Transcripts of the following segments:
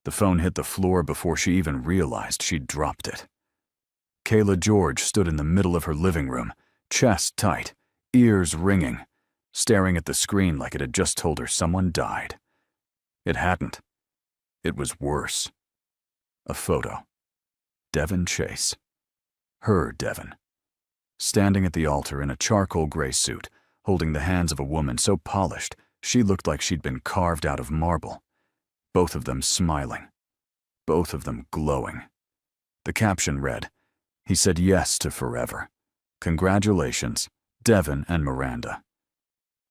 The phone hit the floor before she even realized she'd dropped it. Kayla George stood in the middle of her living room, chest tight, ears ringing, staring at the screen like it had just told her someone died. It hadn't. It was worse. A photo. Devin Chase. Her Devin. Standing at the altar in a charcoal gray suit, holding the hands of a woman so polished she looked like she'd been carved out of marble. Both of them smiling. Both of them glowing. The caption read, "He said yes to forever. Congratulations, Devin and Miranda."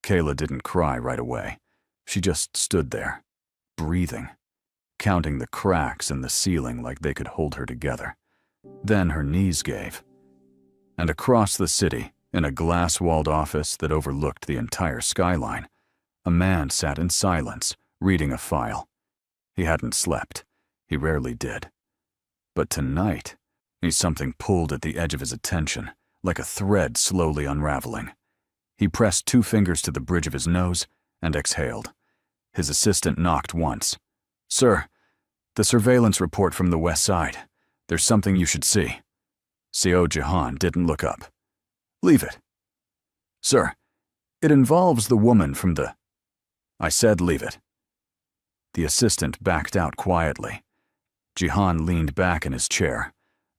Kayla didn't cry right away. She just stood there, breathing, counting the cracks in the ceiling like they could hold her together. Then her knees gave. And across the city, in a glass-walled office that overlooked the entire skyline, a man sat in silence, reading a file. He hadn't slept. He rarely did. But tonight, something pulled at the edge of his attention, like a thread slowly unraveling. He pressed 2 fingers to the bridge of his nose and exhaled. His assistant knocked once. "Sir, the surveillance report from the west side. There's something you should see." Seo Jahan didn't look up. "Leave it." "Sir, it involves the woman from the—" "I said leave it." The assistant backed out quietly. Jihan leaned back in his chair,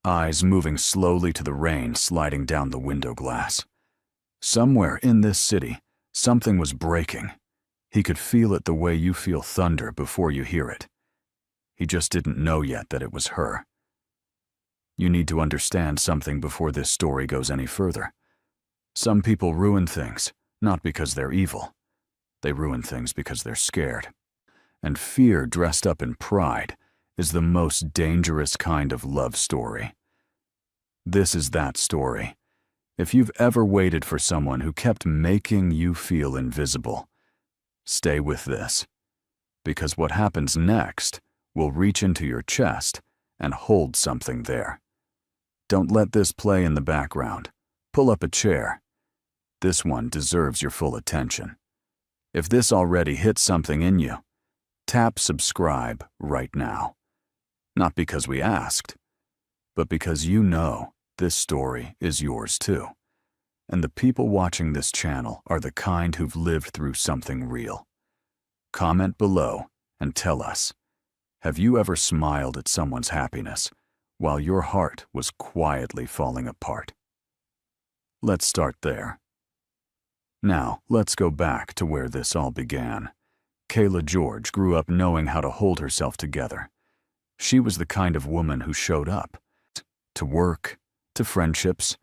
eyes moving slowly to the rain sliding down the window glass. Somewhere in this city, something was breaking. He could feel it the way you feel thunder before you hear it. He just didn't know yet that it was her. You need to understand something before this story goes any further. Some people ruin things, not because they're evil. They ruin things because they're scared. And fear dressed up in pride is the most dangerous kind of love story. This is that story. If you've ever waited for someone who kept making you feel invisible, stay with this. Because what happens next will reach into your chest and hold something there. Don't let this play in the background. Pull up a chair. This one deserves your full attention. If this already hit something in you, tap subscribe right now. Not because we asked, but because you know this story is yours too. And the people watching this channel are the kind who've lived through something real. Comment below and tell us, have you ever smiled at someone's happiness while your heart was quietly falling apart? Let's start there. Now, let's go back to where this all began. Kayla George grew up knowing how to hold herself together. She was the kind of woman who showed up. To work, to friendships,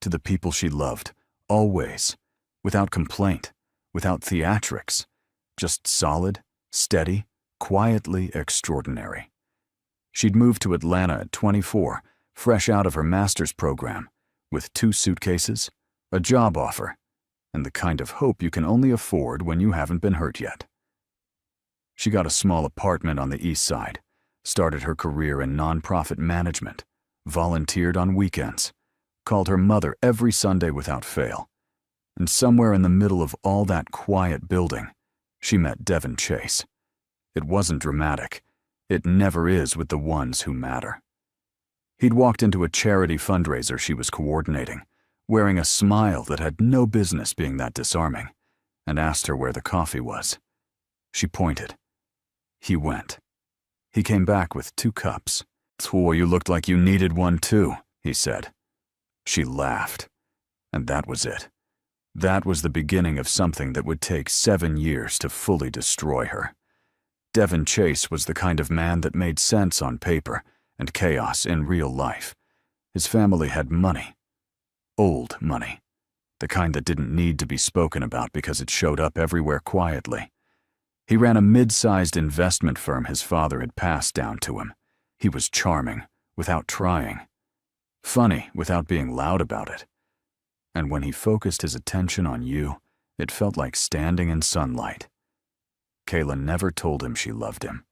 to the people she loved, always, without complaint, without theatrics, just solid, steady, quietly extraordinary. She'd moved to Atlanta at 24, fresh out of her master's program, with 2 suitcases, a job offer, and the kind of hope you can only afford when you haven't been hurt yet. She got a small apartment on the east side, started her career in nonprofit management, volunteered on weekends, called her mother every Sunday without fail. And somewhere in the middle of all that quiet building, she met Devin Chase. It wasn't dramatic. It never is with the ones who matter. He'd walked into a charity fundraiser she was coordinating, wearing a smile that had no business being that disarming, and asked her where the coffee was. She pointed. He went. He came back with 2 cups. "Swore you looked like you needed one too," he said. She laughed. And that was it. That was the beginning of something that would take 7 years to fully destroy her. Devin Chase was the kind of man that made sense on paper and chaos in real life. His family had money. Old money. The kind that didn't need to be spoken about because it showed up everywhere quietly. He ran a mid-sized investment firm his father had passed down to him. He was charming, without trying. Funny, without being loud about it. And when he focused his attention on you, it felt like standing in sunlight. Kayla never told him she loved him.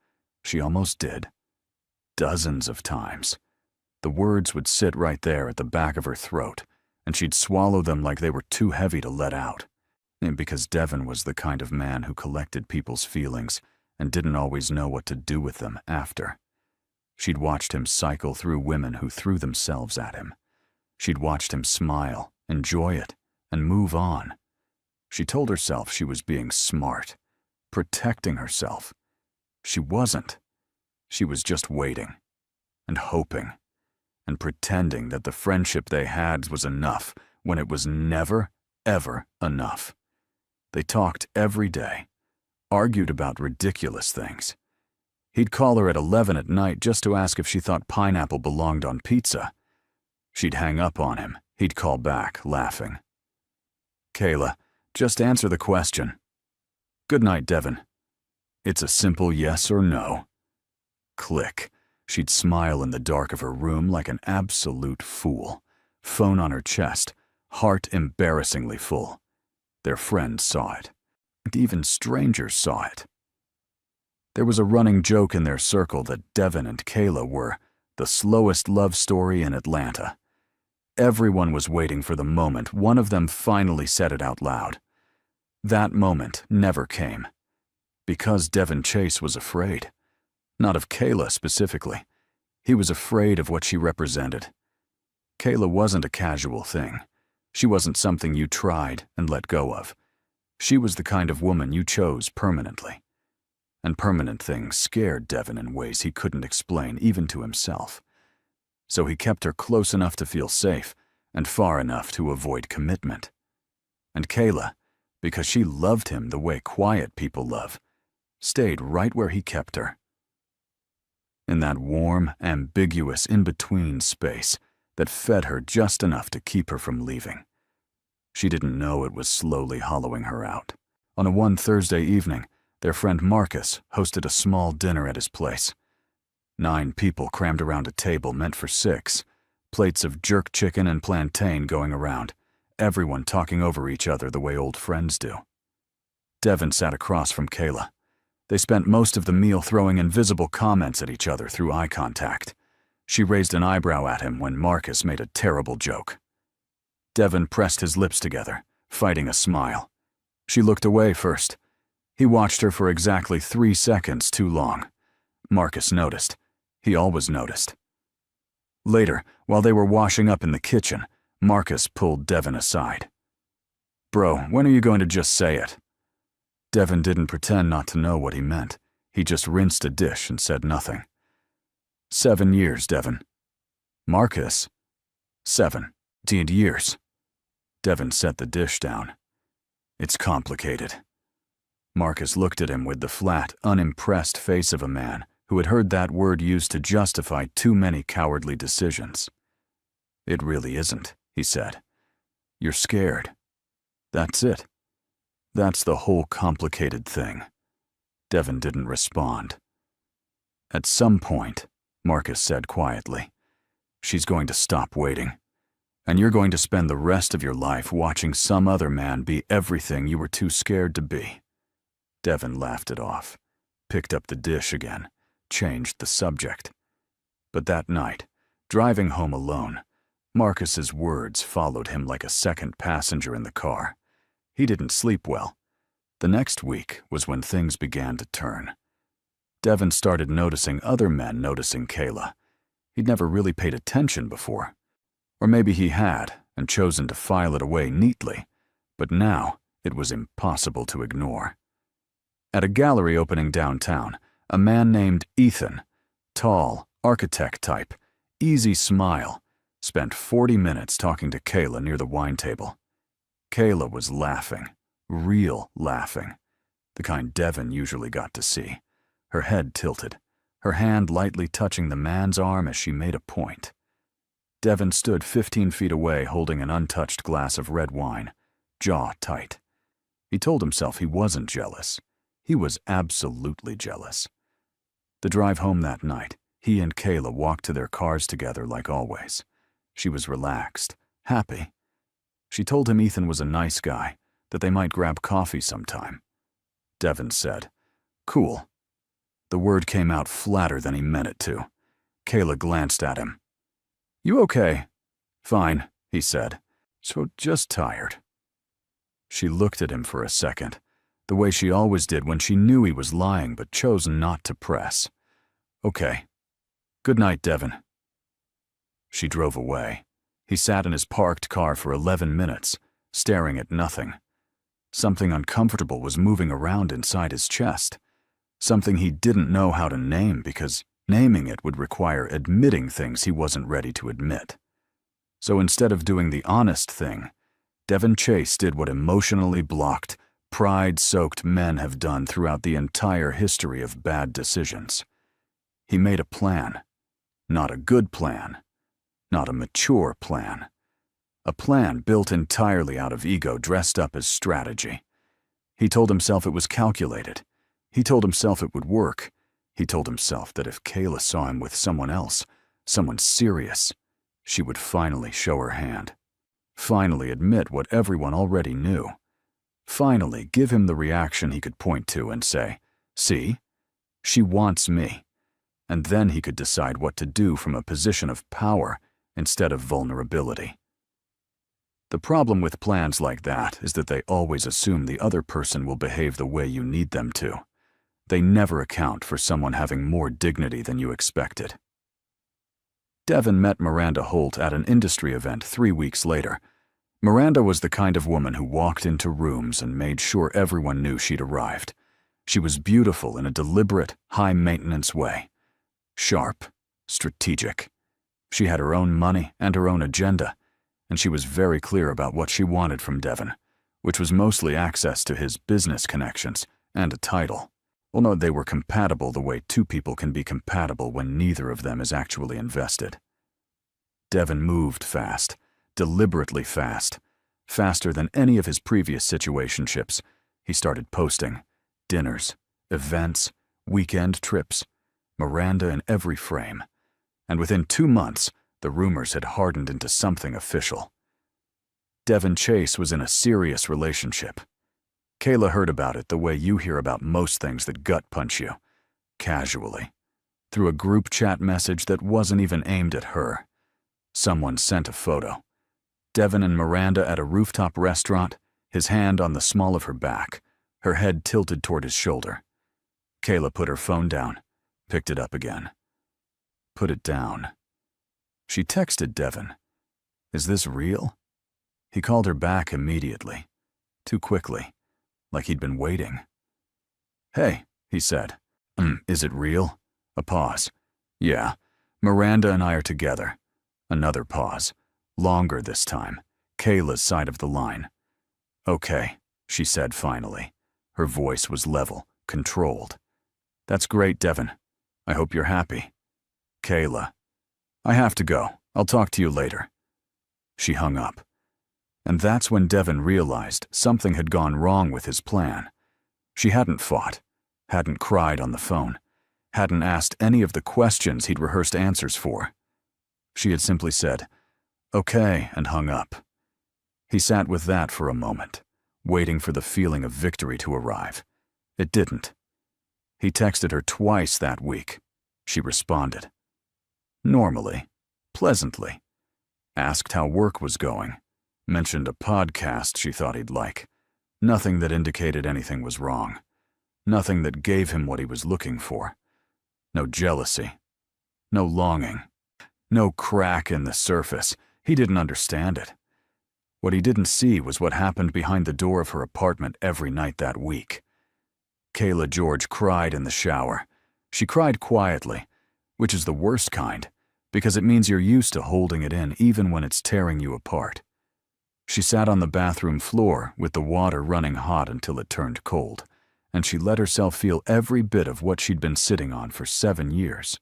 She almost did. Dozens of times. The words would sit right there at the back of her throat, and she'd swallow them like they were too heavy to let out. Because Devin was the kind of man who collected people's feelings and didn't always know what to do with them after. She'd watched him cycle through women who threw themselves at him. She'd watched him smile, enjoy it, and move on. She told herself she was being smart, protecting herself. She wasn't. She was just waiting, and hoping, and pretending that the friendship they had was enough when it was never, ever enough. They talked every day, argued about ridiculous things. He'd call her at 11 at night just to ask if she thought pineapple belonged on pizza. She'd hang up on him. He'd call back, laughing. "Kayla, just answer the question." "Good night, Devin." It's a simple yes or no. Click. She'd smile in the dark of her room like an absolute fool. Phone on her chest, heart embarrassingly full. Their friends saw it, and even strangers saw it. There was a running joke in their circle that Devin and Kayla were the slowest love story in Atlanta. Everyone was waiting for the moment one of them finally said it out loud. That moment never came, because Devin Chase was afraid. Not of Kayla specifically. He was afraid of what she represented. Kayla wasn't a casual thing. She wasn't something you tried and let go of. She was the kind of woman you chose permanently. And permanent things scared Devin in ways he couldn't explain even to himself. So he kept her close enough to feel safe and far enough to avoid commitment. And Kayla, because she loved him the way quiet people love, stayed right where he kept her. In that warm, ambiguous in-between space that fed her just enough to keep her from leaving. She didn't know it was slowly hollowing her out. On one Thursday evening, their friend Marcus hosted a small dinner at his place. 9 people crammed around a table meant for 6, plates of jerk chicken and plantain going around, everyone talking over each other the way old friends do. Devin sat across from Kayla. They spent most of the meal throwing invisible comments at each other through eye contact. She raised an eyebrow at him when Marcus made a terrible joke. Devin pressed his lips together, fighting a smile. She looked away first. He watched her for exactly 3 seconds too long. Marcus noticed. He always noticed. Later, while they were washing up in the kitchen, Marcus pulled Devin aside. "Bro, when are you going to just say it?" Devin didn't pretend not to know what he meant. He just rinsed a dish and said nothing. 7 years, Devin. Marcus? 7 years. Devin set the dish down. It's complicated. Marcus looked at him with the flat, unimpressed face of a man who had heard that word used to justify too many cowardly decisions. It really isn't, he said. You're scared. That's it. That's the whole complicated thing. Devin didn't respond. At some point, Marcus said quietly, she's going to stop waiting. And you're going to spend the rest of your life watching some other man be everything you were too scared to be. Devin laughed it off, picked up the dish again, changed the subject. But that night, driving home alone, Marcus's words followed him like a second passenger in the car. He didn't sleep well. The next week was when things began to turn. Devin started noticing other men noticing Kayla. He'd never really paid attention before. Or maybe he had and chosen to file it away neatly, but now it was impossible to ignore. At a gallery opening downtown, a man named Ethan, tall, architect type, easy smile, spent 40 minutes talking to Kayla near the wine table. Kayla was laughing, real laughing, the kind Devin usually got to see, her head tilted, her hand lightly touching the man's arm as she made a point. Devin stood 15 feet away holding an untouched glass of red wine, jaw tight. He told himself he wasn't jealous. He was absolutely jealous. The drive home that night, he and Kayla walked to their cars together like always. She was relaxed, happy. She told him Ethan was a nice guy, that they might grab coffee sometime. Devin said, "Cool." The word came out flatter than he meant it to. Kayla glanced at him. "You okay?" "Fine," he said. "So just tired." She looked at him for a second, the way she always did when she knew he was lying but chose not to press. "Okay. Good night, Devin." She drove away. He sat in his parked car for 11 minutes, staring at nothing. Something uncomfortable was moving around inside his chest. Something he didn't know how to name because naming it would require admitting things he wasn't ready to admit. So instead of doing the honest thing, Devin Chase did what emotionally blocked, pride-soaked men have done throughout the entire history of bad decisions. He made a plan. Not a good plan. Not a mature plan. A plan built entirely out of ego dressed up as strategy. He told himself it was calculated. He told himself it would work. He told himself that if Kayla saw him with someone else, someone serious, she would finally show her hand. Finally admit what everyone already knew. Finally give him the reaction he could point to and say, "See? She wants me." And then he could decide what to do from a position of power instead of vulnerability. The problem with plans like that is that they always assume the other person will behave the way you need them to. They never account for someone having more dignity than you expected. Devin met Miranda Holt at an industry event 3 weeks later. Miranda was the kind of woman who walked into rooms and made sure everyone knew she'd arrived. She was beautiful in a deliberate, high-maintenance way. Sharp, strategic. She had her own money and her own agenda, and she was very clear about what she wanted from Devin, which was mostly access to his business connections and a title. Well, no, they were compatible the way two people can be compatible when neither of them is actually invested. Devin moved fast, deliberately fast, faster than any of his previous situationships. He started posting dinners, events, weekend trips, Miranda in every frame. And within 2 months, the rumors had hardened into something official. Devin Chase was in a serious relationship. Kayla heard about it the way you hear about most things that gut punch you, casually, through a group chat message that wasn't even aimed at her. Someone sent a photo. Devin and Miranda at a rooftop restaurant, his hand on the small of her back, her head tilted toward his shoulder. Kayla put her phone down, picked it up again. Put it down. She texted Devin, "Is this real?" He called her back immediately, too quickly, like he'd been waiting. "Hey," he said. Is it real?" A pause. "Yeah, Miranda and I are together." Another pause. Longer this time. Kayla's side of the line. "Okay," she said finally. Her voice was level, controlled. "That's great, Devin. I hope you're happy." Kayla. "I have to go. I'll talk to you later." She hung up. And that's when Devin realized something had gone wrong with his plan. She hadn't fought, hadn't cried on the phone, hadn't asked any of the questions he'd rehearsed answers for. She had simply said, "Okay," and hung up. He sat with that for a moment, waiting for the feeling of victory to arrive. It didn't. He texted her twice that week. She responded. Normally, pleasantly. Asked how work was going. Mentioned a podcast she thought he'd like. Nothing that indicated anything was wrong. Nothing that gave him what he was looking for. No jealousy. No longing. No crack in the surface. He didn't understand it. What he didn't see was what happened behind the door of her apartment every night that week. Kayla George cried in the shower. She cried quietly, which is the worst kind, because it means you're used to holding it in even when it's tearing you apart. She sat on the bathroom floor with the water running hot until it turned cold, and she let herself feel every bit of what she'd been sitting on for 7 years.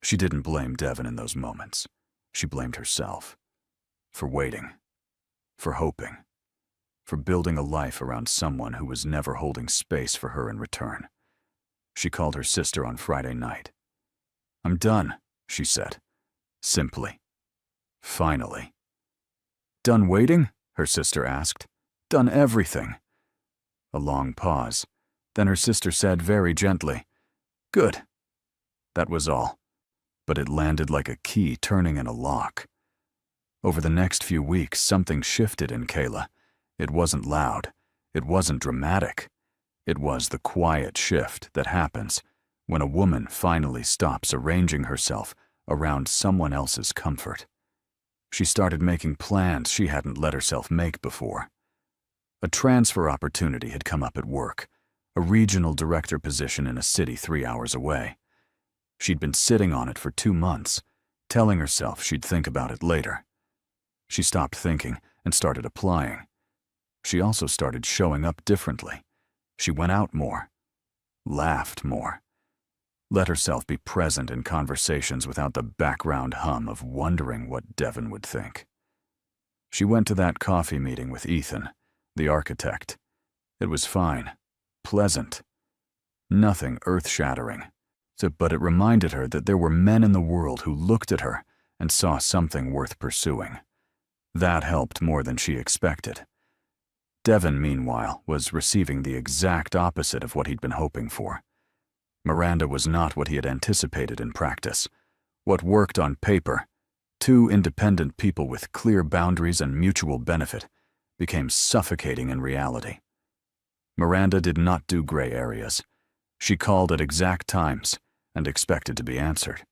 She didn't blame Devin in those moments. She blamed herself. For waiting. For hoping. For building a life around someone who was never holding space for her in return. She called her sister on Friday night. "I'm done," she said. Simply. Finally. "Done waiting?" her sister asked. "Done everything." A long pause. Then her sister said very gently, "Good." That was all. But it landed like a key turning in a lock. Over the next few weeks, something shifted in Kayla. It wasn't loud. It wasn't dramatic. It was the quiet shift that happens when a woman finally stops arranging herself around someone else's comfort. She started making plans she hadn't let herself make before. A transfer opportunity had come up at work, a regional director position in a city 3 hours away. She'd been sitting on it for 2 months, telling herself she'd think about it later. She stopped thinking and started applying. She also started showing up differently. She went out more, laughed more, let herself be present in conversations without the background hum of wondering what Devon would think. She went to that coffee meeting with Ethan, the architect. It was fine, pleasant, nothing earth-shattering, but it reminded her that there were men in the world who looked at her and saw something worth pursuing. That helped more than she expected. Devon, meanwhile, was receiving the exact opposite of what he'd been hoping for. Miranda was not what he had anticipated in practice. What worked on paper, two independent people with clear boundaries and mutual benefit, became suffocating in reality. Miranda did not do gray areas. She called at exact times and expected to be answered.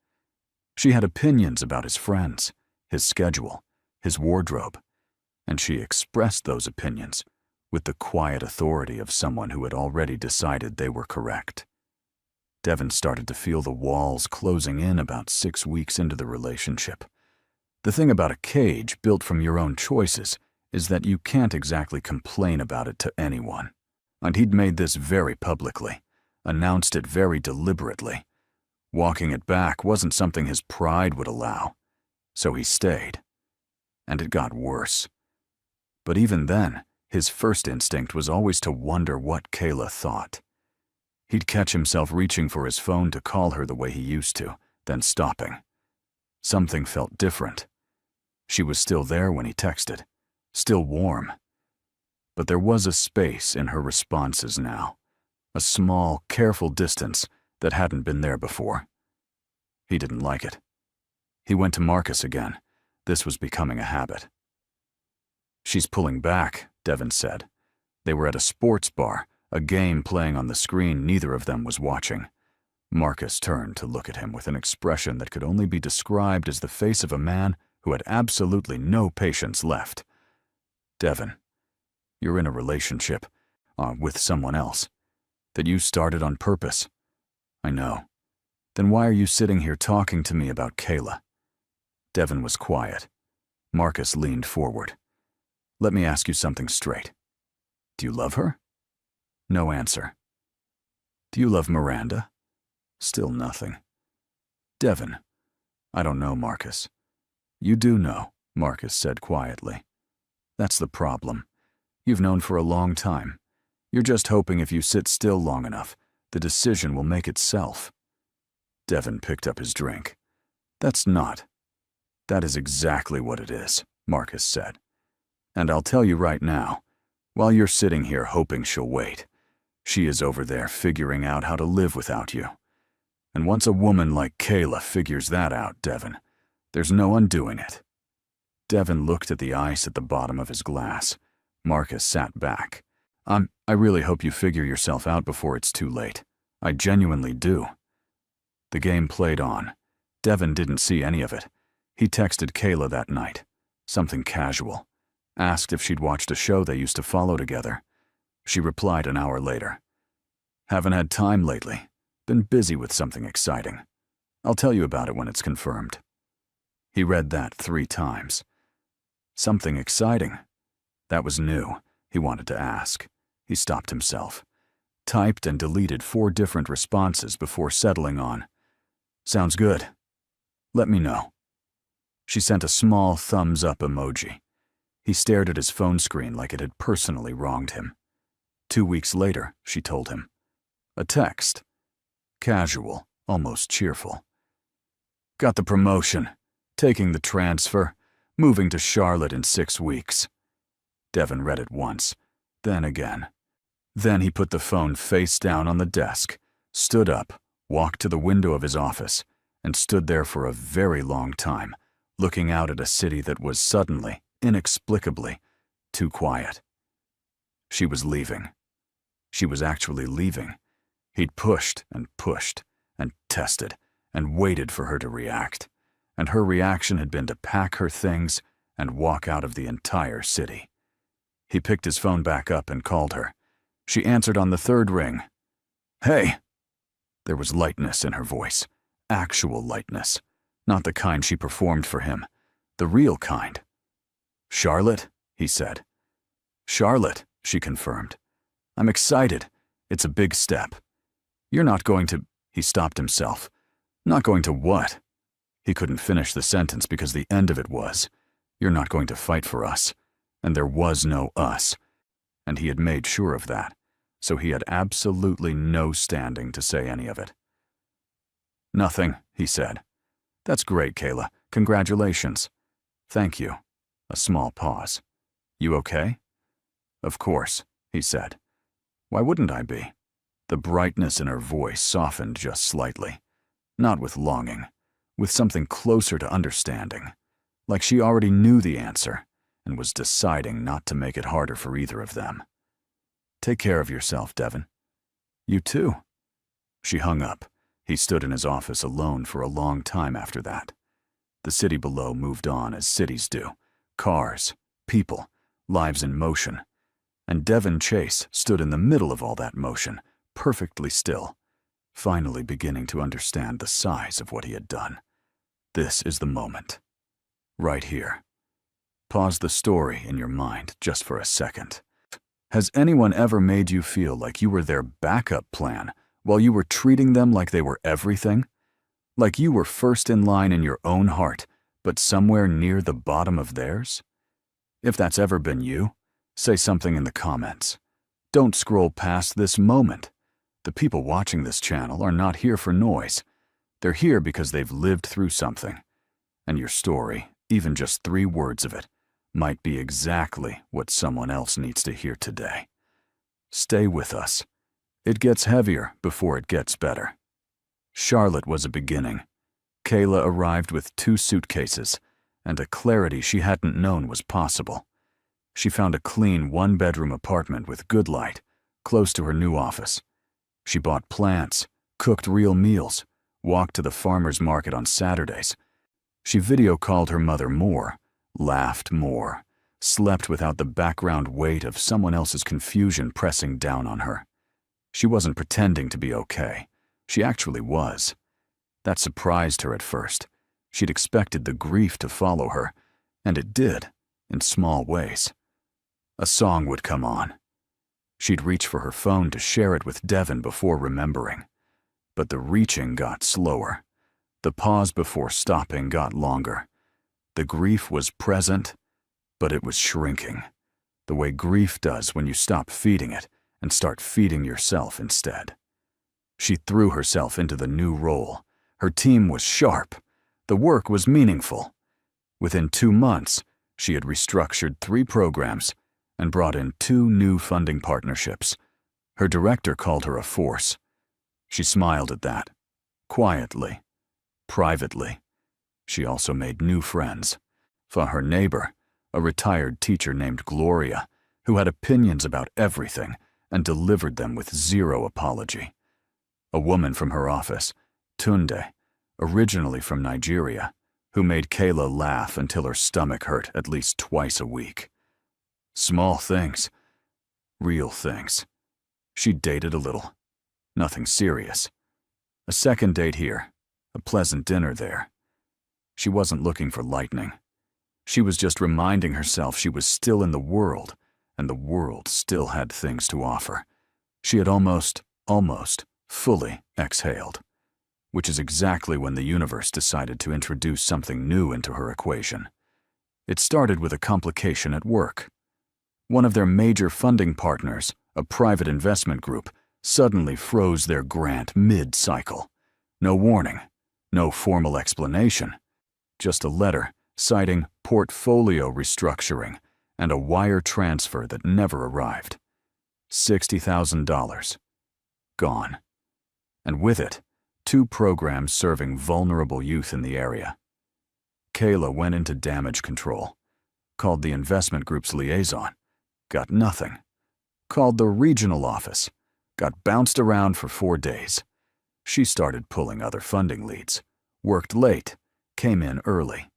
She had opinions about his friends, his schedule, his wardrobe, and she expressed those opinions with the quiet authority of someone who had already decided they were correct. Devon started to feel the walls closing in about 6 weeks into the relationship. The thing about a cage built from your own choices is that you can't exactly complain about it to anyone. And he'd made this very publicly, announced it very deliberately. Walking it back wasn't something his pride would allow, so he stayed. And it got worse. But even then, his first instinct was always to wonder what Kayla thought. He'd catch himself reaching for his phone to call her the way he used to, then stopping. Something felt different. She was still there when he texted, still warm. But there was a space in her responses now, a small, careful distance that hadn't been there before. He didn't like it. He went to Marcus again. This was becoming a habit. "She's pulling back," Devon said. They were at a sports bar, a game playing on the screen neither of them was watching. Marcus turned to look at him with an expression that could only be described as the face of a man who had absolutely no patience left. "Devon, you're in a relationship, with someone else, that you started on purpose." "I know. Then why are you sitting here talking to me about Kayla?" Devon was quiet. Marcus leaned forward. "Let me ask you something straight. Do you love her?" No answer. "Do you love Miranda?" Still nothing. "Devon, I don't know, Marcus." "You do know," Marcus said quietly. "That's the problem. You've known for a long time. You're just hoping if you sit still long enough, the decision will make itself." Devon picked up his drink. That is exactly what it is," Marcus said. "And I'll tell you right now, while you're sitting here hoping she'll wait, she is over there figuring out how to live without you. And once a woman like Kayla figures that out, Devon, there's no undoing it." Devon looked at the ice at the bottom of his glass. Marcus sat back. I really hope you figure yourself out before it's too late. I genuinely do." The game played on. Devon didn't see any of it. He texted Kayla that night, something casual, asked if she'd watched a show they used to follow together. She replied an hour later. "Haven't had time lately. Been busy with something exciting. I'll tell you about it when it's confirmed." He read that 3 times. Something exciting? That was new. He wanted to ask. He stopped himself. Typed and deleted 4 different responses before settling on, "Sounds good. Let me know." She sent a small thumbs-up emoji. He stared at his phone screen like it had personally wronged him. 2 weeks later, she told him. A text. Casual, almost cheerful. "Got the promotion. Taking the transfer. Moving to Charlotte in 6 weeks." Devon read it once, then again. Then he put the phone face down on the desk, stood up, walked to the window of his office, and stood there for a very long time, looking out at a city that was suddenly, inexplicably, too quiet. She was leaving. She was actually leaving. He'd pushed and tested and waited for her to react, and her reaction had been to pack her things and walk out of the entire city. He picked his phone back up and called her. She answered on the third ring. "Hey!" There was lightness in her voice, actual lightness, not the kind she performed for him, the real kind. "Charlotte?" he said. "Charlotte," she confirmed. "I'm excited. It's a big step. You're not going to—" He stopped himself. "Not going to what?" He couldn't finish the sentence because the end of it was, "You're not going to fight for us." And there was no us. And he had made sure of that, so he had absolutely no standing to say any of it. "Nothing," he said. "That's great, Kayla. Congratulations." "Thank you." A small pause. "You okay?" "Of course," he said. "Why wouldn't I be?" The brightness in her voice softened just slightly. Not with longing, with something closer to understanding. Like she already knew the answer and was deciding not to make it harder for either of them. "Take care of yourself, Devin." "You too." She hung up. He stood in his office alone for a long time after that. The city below moved on as cities do. Cars, people, lives in motion. And Devin Chase stood in the middle of all that motion, perfectly still, finally beginning to understand the size of what he had done. This is the moment. Right here. Pause the story in your mind just for a second. Has anyone ever made you feel like you were their backup plan while you were treating them like they were everything? Like you were first in line in your own heart, but somewhere near the bottom of theirs? If that's ever been you, say something in the comments. Don't scroll past this moment. The people watching this channel are not here for noise. They're here because they've lived through something. And your story, even just 3 words of it, might be exactly what someone else needs to hear today. Stay with us. It gets heavier before it gets better. Charlotte was a beginning. Kayla arrived with 2 suitcases and a clarity she hadn't known was possible. She found a clean 1-bedroom apartment with good light, close to her new office. She bought plants, cooked real meals, walked to the farmer's market on Saturdays. She video called her mother more, laughed more, slept without the background weight of someone else's confusion pressing down on her. She wasn't pretending to be okay. She actually was. That surprised her at first. She'd expected the grief to follow her, and it did, in small ways. A song would come on. She'd reach for her phone to share it with Devin before remembering. But the reaching got slower. The pause before stopping got longer. The grief was present, but it was shrinking, the way grief does when you stop feeding it and start feeding yourself instead. She threw herself into the new role. Her team was sharp. The work was meaningful. Within 2 months, she had restructured 3 programs and brought in 2 new funding partnerships. Her director called her a force. She smiled at that, quietly, privately. She also made new friends. For her neighbor, a retired teacher named Gloria, who had opinions about everything and delivered them with 0 apology. A woman from her office, Tunde, originally from Nigeria, who made Kayla laugh until her stomach hurt at least twice a week. Small things. Real things. She dated a little. Nothing serious. A second date here. A pleasant dinner there. She wasn't looking for lightning. She was just reminding herself she was still in the world, and the world still had things to offer. She had almost fully exhaled, which is exactly when the universe decided to introduce something new into her equation. It started with a complication at work. One of their major funding partners, a private investment group, suddenly froze their grant mid-cycle. No warning, no formal explanation, just a letter citing portfolio restructuring and a wire transfer that never arrived. $60,000. Gone. And with it, 2 programs serving vulnerable youth in the area. Kayla went into damage control, called the investment group's liaison, got nothing, called the regional office, got bounced around for 4 days. She started pulling other funding leads, worked late, came in early.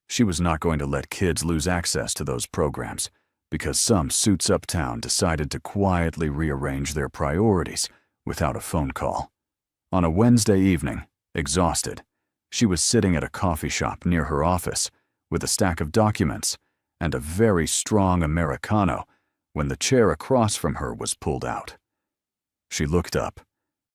She was not going to let kids lose access to those programs because some suits uptown decided to quietly rearrange their priorities without a phone call. On a Wednesday evening, exhausted, she was sitting at a coffee shop near her office with a stack of documents and a very strong Americano when the chair across from her was pulled out. She looked up,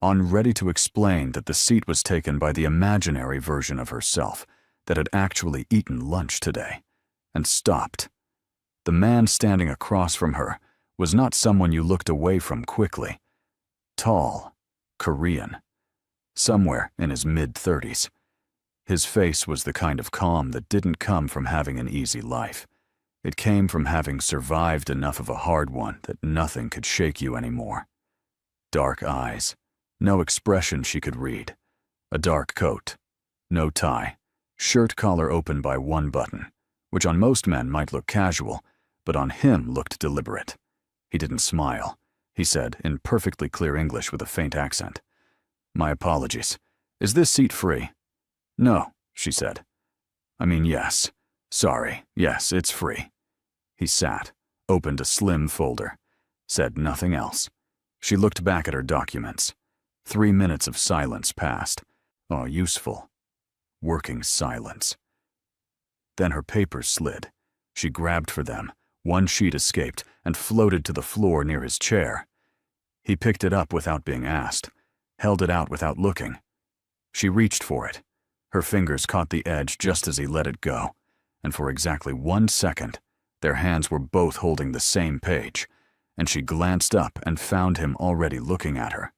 ready to explain that the seat was taken by the imaginary version of herself that had actually eaten lunch today, and stopped. The man standing across from her was not someone you looked away from quickly. Tall, Korean, somewhere in his mid-30s. His face was the kind of calm that didn't come from having an easy life. It came from having survived enough of a hard one that nothing could shake you anymore. Dark eyes, no expression she could read. A dark coat, no tie, shirt collar open by one button, which on most men might look casual, but on him looked deliberate. He didn't smile. He said, in perfectly clear English with a faint accent, "My apologies. Is this seat free?" "No," she said. "I mean, yes. Sorry, yes, it's free." He sat, opened a slim folder, said nothing else. She looked back at her documents. 3 minutes of silence passed. Oh, useful. Working silence. Then her papers slid. She grabbed for them. One sheet escaped and floated to the floor near his chair. He picked it up without being asked, held it out without looking. She reached for it. Her fingers caught the edge just as he let it go, and for exactly 1 second, their hands were both holding the same page, and she glanced up and found him already looking at her.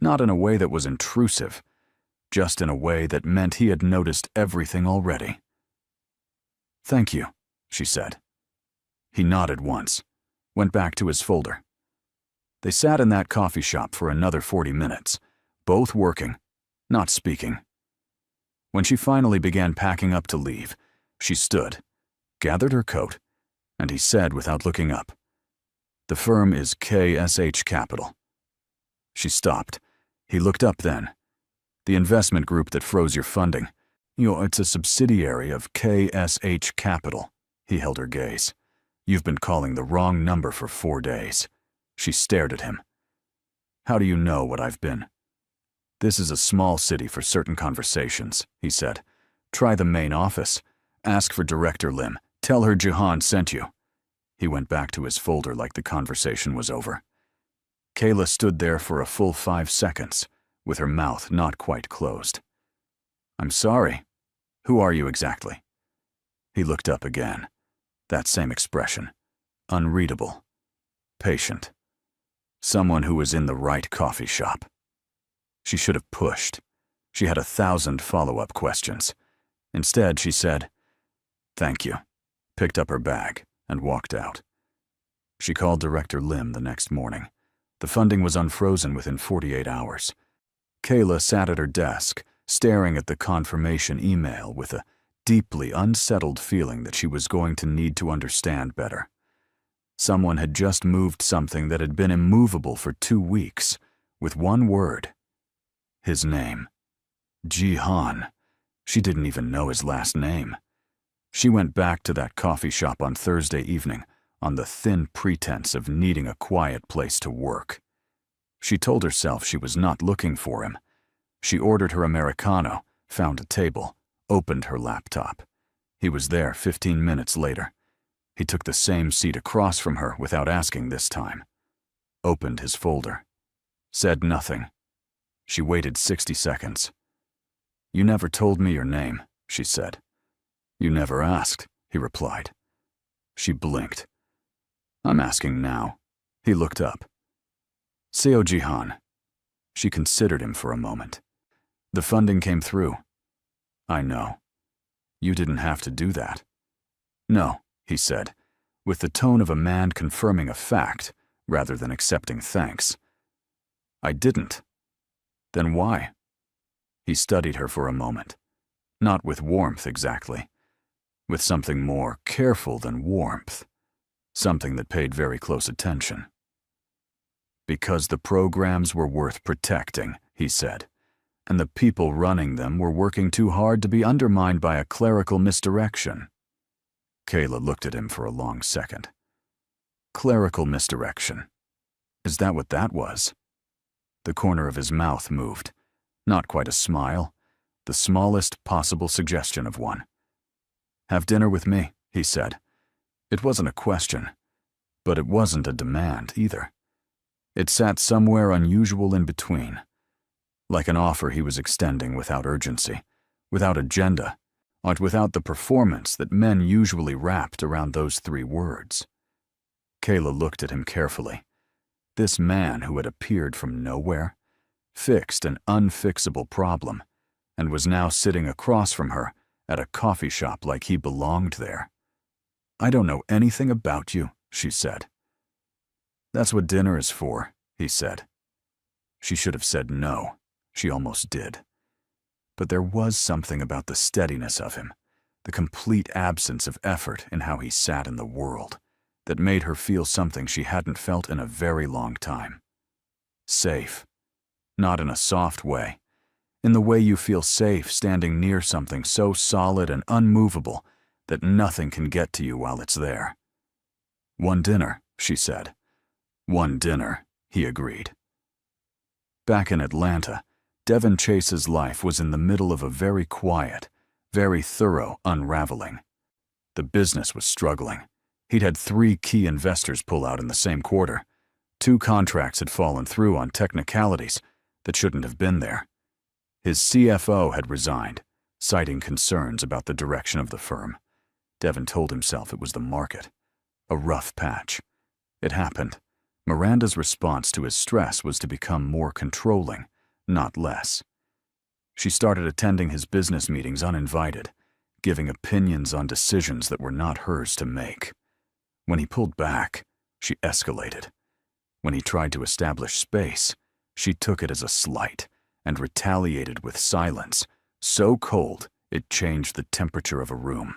Not in a way that was intrusive, just in a way that meant he had noticed everything already. "Thank you," she said. He nodded once, went back to his folder. They sat in that coffee shop for another 40 minutes, both working, not speaking. When she finally began packing up to leave, she stood, gathered her coat, and he said without looking up, "The firm is KSH Capital." She stopped. He looked up then. "The investment group that froze your funding. It's a subsidiary of KSH Capital." He held her gaze. "You've been calling the wrong number for 4 days." She stared at him. "How do you know what I've been?" "This is a small city for certain conversations," he said. "Try the main office. Ask for Director Lim. Tell her Jahan sent you." He went back to his folder like the conversation was over. Kayla stood there for a full 5 seconds, with her mouth not quite closed. "I'm sorry. Who are you exactly?" He looked up again. That same expression. Unreadable. Patient. Someone who was in the right coffee shop. She should have pushed. She had 1,000 follow-up questions. Instead, she said, "Thank you," picked up her bag, and walked out. She called Director Lim the next morning. The funding was unfrozen within 48 hours. Kayla sat at her desk, staring at the confirmation email with a deeply unsettled feeling that she was going to need to understand better. Someone had just moved something that had been immovable for 2 weeks, with one word. His name. Jihan. She didn't even know his last name. She went back to that coffee shop on Thursday evening on the thin pretense of needing a quiet place to work. She told herself she was not looking for him. She ordered her Americano, found a table, opened her laptop. He was there 15 minutes later. He took the same seat across from her without asking this time. Opened his folder. Said nothing. She waited 60 seconds. "You never told me your name," she said. "You never asked," he replied. She blinked. "I'm asking now." He looked up. "Seo Jihan." She considered him for a moment. "The funding came through." "I know. You didn't have to do that." "No," he said, with the tone of a man confirming a fact rather than accepting thanks. "I didn't." "Then why?" He studied her for a moment. Not with warmth exactly. With something more careful than warmth. Something that paid very close attention. Because the programs were worth protecting, he said, and the people running them were working too hard to be undermined by a clerical misdirection. Kayla looked at him for a long second. Clerical misdirection. Is that what that was? The corner of his mouth moved. Not quite a smile, the smallest possible suggestion of one. Have dinner with me, he said. It wasn't a question, but it wasn't a demand either. It sat somewhere unusual in between, like an offer he was extending without urgency, without agenda, and without the performance that men usually wrapped around those 3 words. Kayla looked at him carefully. This man who had appeared from nowhere, fixed an unfixable problem, and was now sitting across from her at a coffee shop like he belonged there. I don't know anything about you, she said. That's what dinner is for, he said. She should have said no. She almost did. But there was something about the steadiness of him, the complete absence of effort in how he sat in the world, that made her feel something she hadn't felt in a very long time. Safe. Not in a soft way. In the way you feel safe standing near something so solid and unmovable that nothing can get to you while it's there. One dinner, she said. One dinner, he agreed. Back in Atlanta, Devon Chase's life was in the middle of a very quiet, very thorough unraveling. The business was struggling. He'd had 3 key investors pull out in the same quarter. 2 contracts had fallen through on technicalities that shouldn't have been there. His CFO had resigned, citing concerns about the direction of the firm. Devon told himself it was the market. A rough patch. It happened. Miranda's response to his stress was to become more controlling, not less. She started attending his business meetings uninvited, giving opinions on decisions that were not hers to make. When he pulled back, she escalated. When he tried to establish space, she took it as a slight and retaliated with silence, so cold it changed the temperature of a room.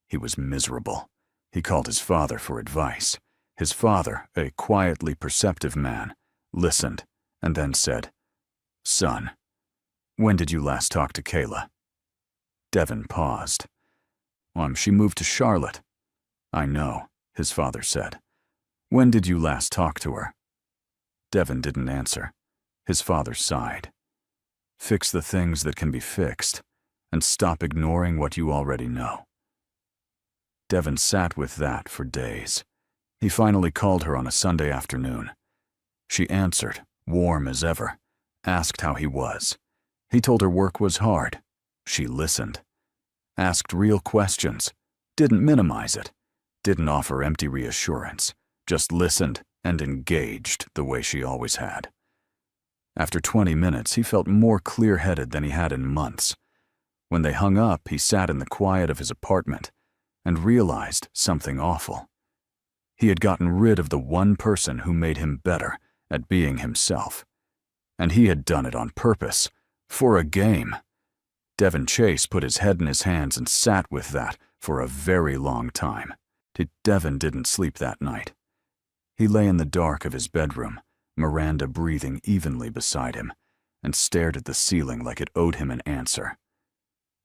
He was miserable. He called his father for advice. His father, a quietly perceptive man, listened and then said, "Son, when did you last talk to Kayla?" Devon paused. She moved to Charlotte." "I know," his father said. "When did you last talk to her?" Devon didn't answer. His father sighed. "Fix the things that can be fixed, and stop ignoring what you already know." Devon sat with that for days. He finally called her on a Sunday afternoon. She answered, warm as ever, asked how he was. He told her work was hard. She listened. Asked real questions, didn't minimize it, didn't offer empty reassurance, just listened and engaged the way she always had. After 20 minutes, he felt more clear-headed than he had in months. When they hung up, he sat in the quiet of his apartment and realized something awful. He had gotten rid of the one person who made him better at being himself. And he had done it on purpose, for a game. Devon Chase put his head in his hands and sat with that for a very long time. Devon didn't sleep that night. He lay in the dark of his bedroom, Miranda breathing evenly beside him, and stared at the ceiling like it owed him an answer.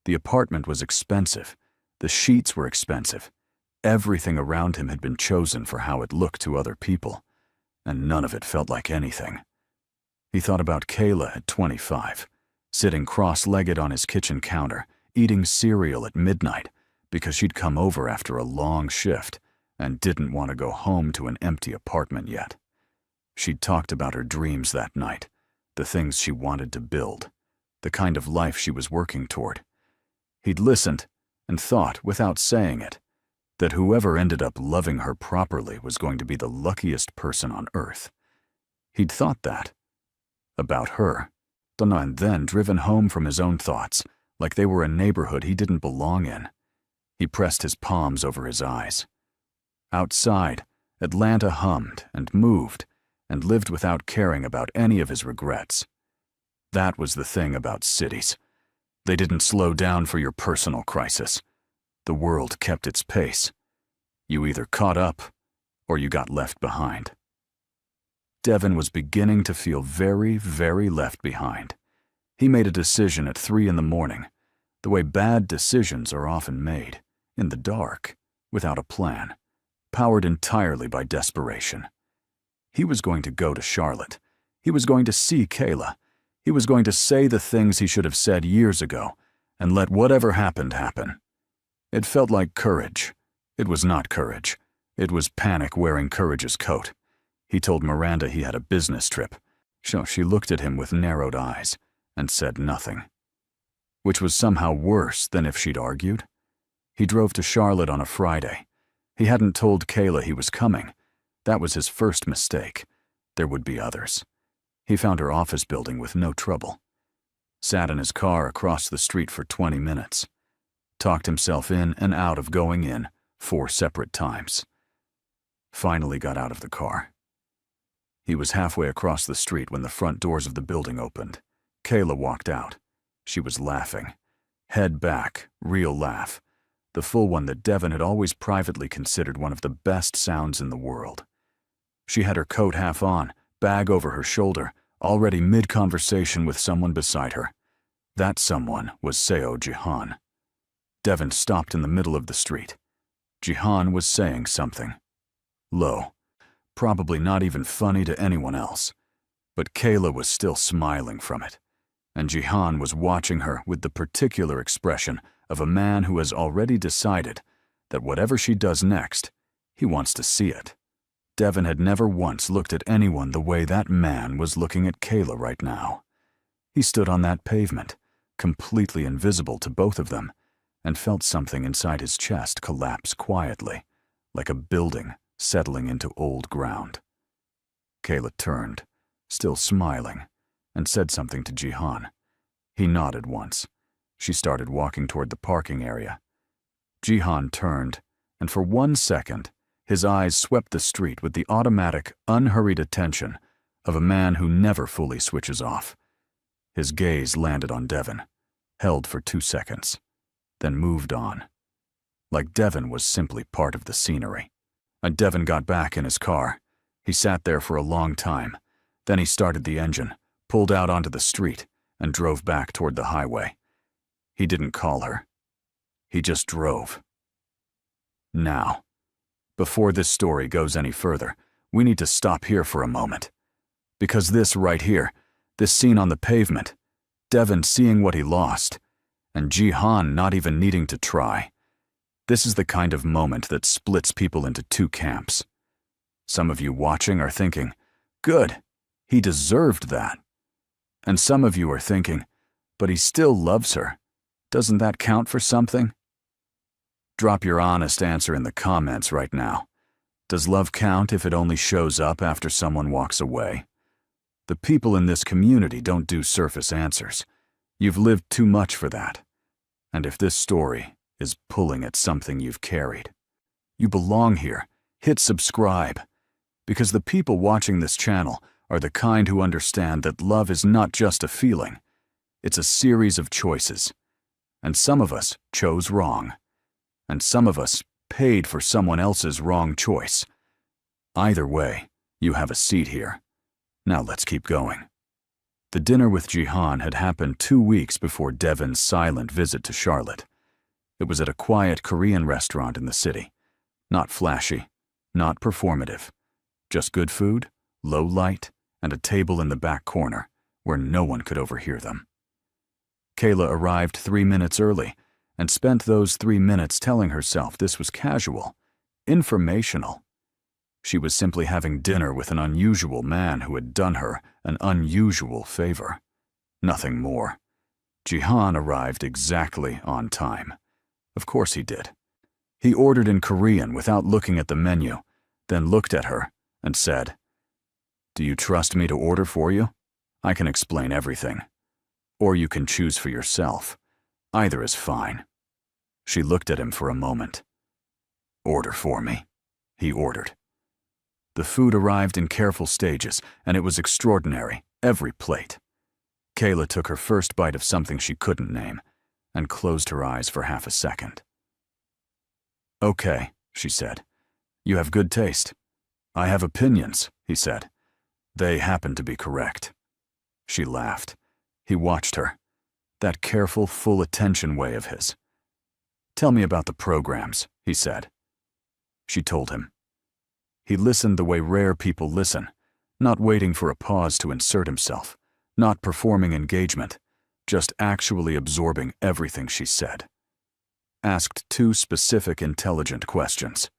The apartment was expensive. The sheets were expensive. Everything around him had been chosen for how it looked to other people, and none of it felt like anything. He thought about Kayla at 25, sitting cross-legged on his kitchen counter, eating cereal at midnight because she'd come over after a long shift and didn't want to go home to an empty apartment yet. She'd talked about her dreams that night, the things she wanted to build, the kind of life she was working toward. He'd listened and thought, without saying it, that whoever ended up loving her properly was going to be the luckiest person on earth. He'd thought that about her, and then driven home from his own thoughts, like they were a neighborhood he didn't belong in. He pressed his palms over his eyes. Outside, Atlanta hummed and moved and lived without caring about any of his regrets. That was the thing about cities. They didn't slow down for your personal crisis. The world kept its pace. You either caught up or you got left behind. Devin was beginning to feel very, very left behind. He made a decision at 3 in the morning, the way bad decisions are often made, in the dark, without a plan, powered entirely by desperation. He was going to go to Charlotte. He was going to see Kayla. He was going to say the things he should have said years ago, and let whatever happened happen. It felt like courage. It was not courage. It was panic wearing courage's coat. He told Miranda he had a business trip, so she looked at him with narrowed eyes and said nothing. Which was somehow worse than if she'd argued. He drove to Charlotte on a Friday. He hadn't told Kayla he was coming. That was his first mistake. There would be others. He found her office building with no trouble. Sat in his car across the street for 20 minutes. Talked himself in and out of going in 4 separate times. Finally got out of the car. He was halfway across the street when the front doors of the building opened. Kayla walked out. She was laughing. Head back, real laugh. The full one that Devin had always privately considered one of the best sounds in the world. She had her coat half on, bag over her shoulder, already mid-conversation with someone beside her. That someone was Seo Jihan. Devin stopped in the middle of the street. Jihan was saying something. Low. Probably not even funny to anyone else. But Kayla was still smiling from it. And Jihan was watching her with the particular expression of a man who has already decided that whatever she does next, he wants to see it. Devin had never once looked at anyone the way that man was looking at Kayla right now. He stood on that pavement, completely invisible to both of them, and felt something inside his chest collapse quietly, like a building settling into old ground. Kayla turned, still smiling, and said something to Jihan. He nodded once. She started walking toward the parking area. Jihan turned, and for 1 second, his eyes swept the street with the automatic, unhurried attention of a man who never fully switches off. His gaze landed on Devin, held for 2 seconds, then moved on. Like Devin was simply part of the scenery. And Devin got back in his car. He sat there for a long time. Then he started the engine, pulled out onto the street, and drove back toward the highway. He didn't call her. He just drove. Now, before this story goes any further, we need to stop here for a moment. Because this right here, this scene on the pavement, Devin seeing what he lost, and Jihan not even needing to try. This is the kind of moment that splits people into 2 camps. Some of you watching are thinking, good, he deserved that. And some of you are thinking, but he still loves her. Doesn't that count for something? Drop your honest answer in the comments right now. Does love count if it only shows up after someone walks away? The people in this community don't do surface answers. You've lived too much for that. And if this story is pulling at something you've carried, you belong here. Hit subscribe. Because the people watching this channel are the kind who understand that love is not just a feeling. It's a series of choices. And some of us chose wrong. And some of us paid for someone else's wrong choice. Either way, you have a seat here. Now let's keep going. The dinner with Jihan had happened 2 weeks before Devin's silent visit to Charlotte. It was at a quiet Korean restaurant in the city. Not flashy, not performative. Just good food, low light, and a table in the back corner where no one could overhear them. Kayla arrived 3 minutes early and spent those 3 minutes telling herself this was casual, informational. She was simply having dinner with an unusual man who had done her an unusual favor. Nothing more. Jihan arrived exactly on time. Of course he did. He ordered in Korean without looking at the menu, then looked at her and said, "Do you trust me to order for you? I can explain everything. Or you can choose for yourself. Either is fine." She looked at him for a moment. "Order for me," he ordered. The food arrived in careful stages, and it was extraordinary, every plate. Kayla took her first bite of something she couldn't name, and closed her eyes for half a second. "Okay," she said. "You have good taste." "I have opinions," he said. They happened to be correct. She laughed. He watched her. That careful, full attention way of his. "Tell me about the programs," he said. She told him. He listened the way rare people listen, not waiting for a pause to insert himself, not performing engagement, just actually absorbing everything she said. Asked 2 specific, intelligent questions.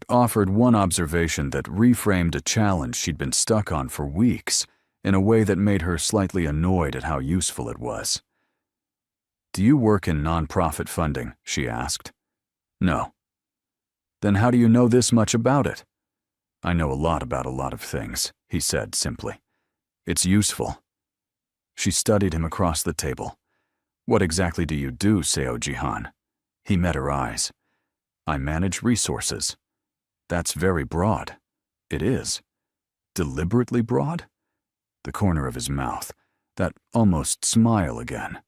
Offered one observation that reframed a challenge she'd been stuck on for weeks in a way that made her slightly annoyed at how useful it was. "Do you work in nonprofit funding?" she asked. "No." "Then how do you know this much about it?" "I know a lot about a lot of things," he said simply. "It's useful." She studied him across the table. "What exactly do you do, Seo Jihan?" He met her eyes. "I manage resources." "That's very broad." "It is." "Deliberately broad?" The corner of his mouth, that almost smile again.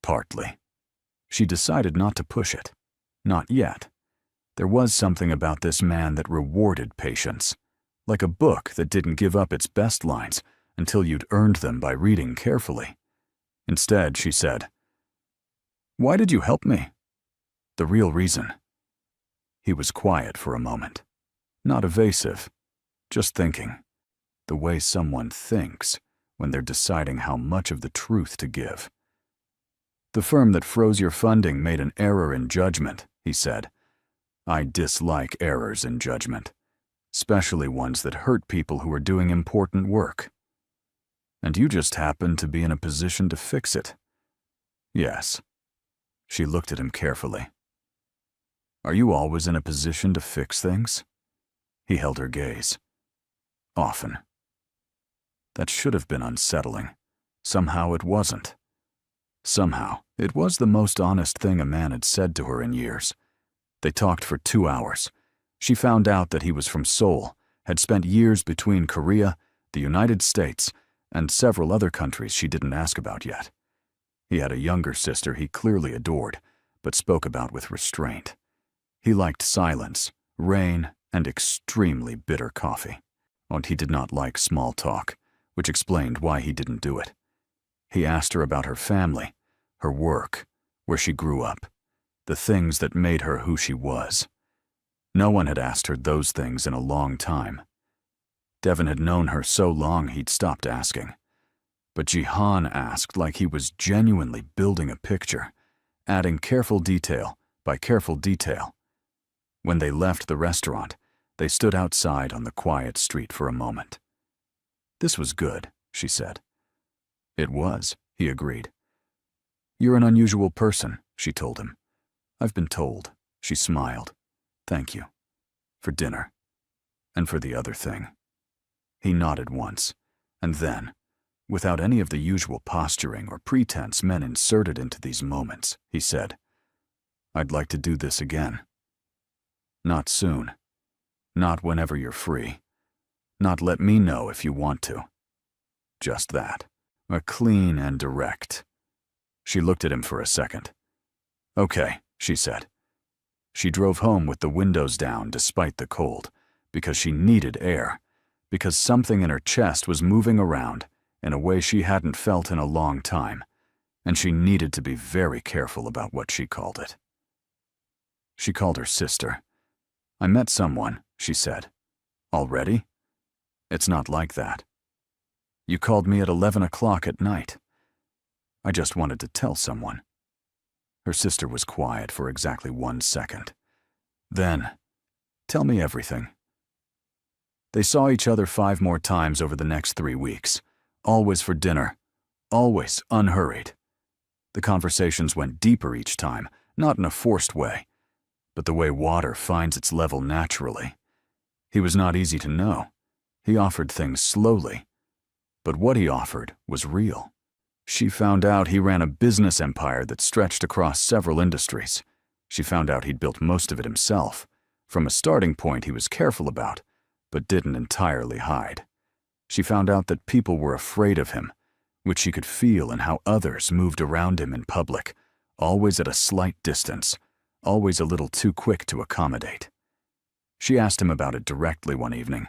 "Partly." She decided not to push it. Not yet. There was something about this man that rewarded patience, like a book that didn't give up its best lines until you'd earned them by reading carefully. Instead, she said, "Why did you help me?" "The real reason." He was quiet for a moment. Not evasive, just thinking. The way someone thinks when they're deciding how much of the truth to give. "The firm that froze your funding made an error in judgment," he said. "I dislike errors in judgment, especially ones that hurt people who are doing important work. And you just happen to be in a position to fix it." "Yes." She looked at him carefully. "Are you always in a position to fix things?" He held her gaze. "Often." That should have been unsettling. Somehow it wasn't. Somehow, it was the most honest thing a man had said to her in years. They talked for 2 hours. She found out that he was from Seoul, had spent years between Korea, the United States, and several other countries she didn't ask about yet. He had a younger sister he clearly adored, but spoke about with restraint. He liked silence, rain, and extremely bitter coffee. And he did not like small talk, which explained why he didn't do it. He asked her about her family, her work, where she grew up, the things that made her who she was. No one had asked her those things in a long time. Devin had known her so long he'd stopped asking. But Jihan asked like he was genuinely building a picture, adding careful detail by careful detail. When they left the restaurant, they stood outside on the quiet street for a moment. "This was good," she said. "It was," he agreed. "You're an unusual person," she told him. "I've been told." She smiled. "Thank you. For dinner. And for the other thing." He nodded once, and then, without any of the usual posturing or pretense men inserted into these moments, he said, "I'd like to do this again. Not soon. Not whenever you're free. Not let me know if you want to. Just that. A clean and direct." She looked at him for a second. "Okay," she said. She drove home with the windows down despite the cold, because she needed air, because something in her chest was moving around in a way she hadn't felt in a long time, and she needed to be very careful about what she called it. She called her sister. "I met someone," she said. "Already?" "It's not like that. You called me at 11 o'clock at night. I just wanted to tell someone." Her sister was quiet for exactly 1 second. Then, "Tell me everything." They saw each other 5 more times over the next 3 weeks, always for dinner, always unhurried. The conversations went deeper each time, not in a forced way, but the way water finds its level naturally. He was not easy to know. He offered things slowly, but what he offered was real. She found out he ran a business empire that stretched across several industries. She found out he'd built most of it himself, from a starting point he was careful about, but didn't entirely hide. She found out that people were afraid of him, which she could feel in how others moved around him in public, always at a slight distance, always a little too quick to accommodate. She asked him about it directly one evening.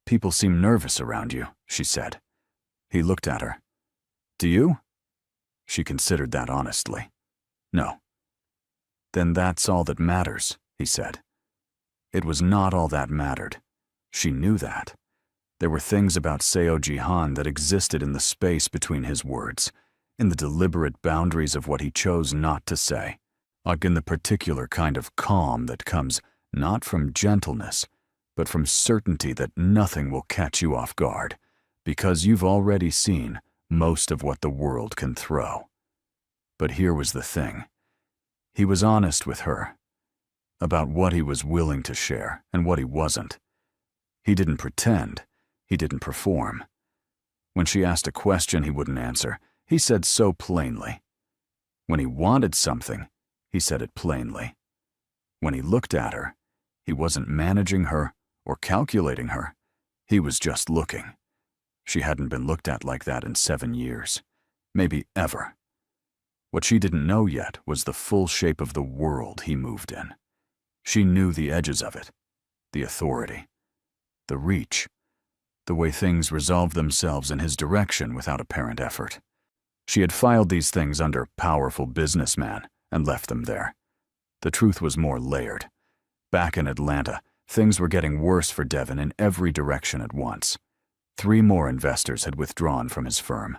People seem nervous around you, she said. He looked at her. Do you? She considered that honestly. No. Then that's all that matters, he said. It was not all that mattered. She knew that. There were things about Seo Ji-han that existed in the space between his words, in the deliberate boundaries of what he chose not to say, like in the particular kind of calm that comes not from gentleness, but from certainty that nothing will catch you off guard, because you've already seen most of what the world can throw. But here was the thing. He was honest with her about what he was willing to share and what he wasn't. He didn't pretend. He didn't perform. When she asked a question he wouldn't answer, he said so plainly. When he wanted something, he said it plainly. When he looked at her, he wasn't managing her or calculating her. He was just looking. She hadn't been looked at like that in 7 years, maybe ever. What she didn't know yet was the full shape of the world he moved in. She knew the edges of it, the authority, the reach, the way things resolved themselves in his direction without apparent effort. She had filed these things under powerful businessman and left them there. The truth was more layered. Back in Atlanta, things were getting worse for Devon in every direction at once. 3 more investors had withdrawn from his firm.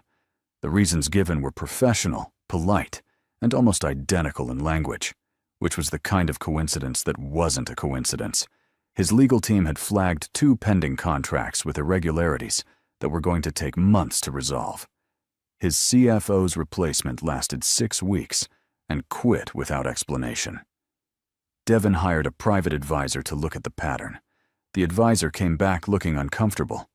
The reasons given were professional, polite, and almost identical in language, which was the kind of coincidence that wasn't a coincidence. His legal team had flagged 2 pending contracts with irregularities that were going to take months to resolve. His CFO's replacement lasted 6 weeks and quit without explanation. Devon hired a private advisor to look at the pattern. The advisor came back looking uncomfortable.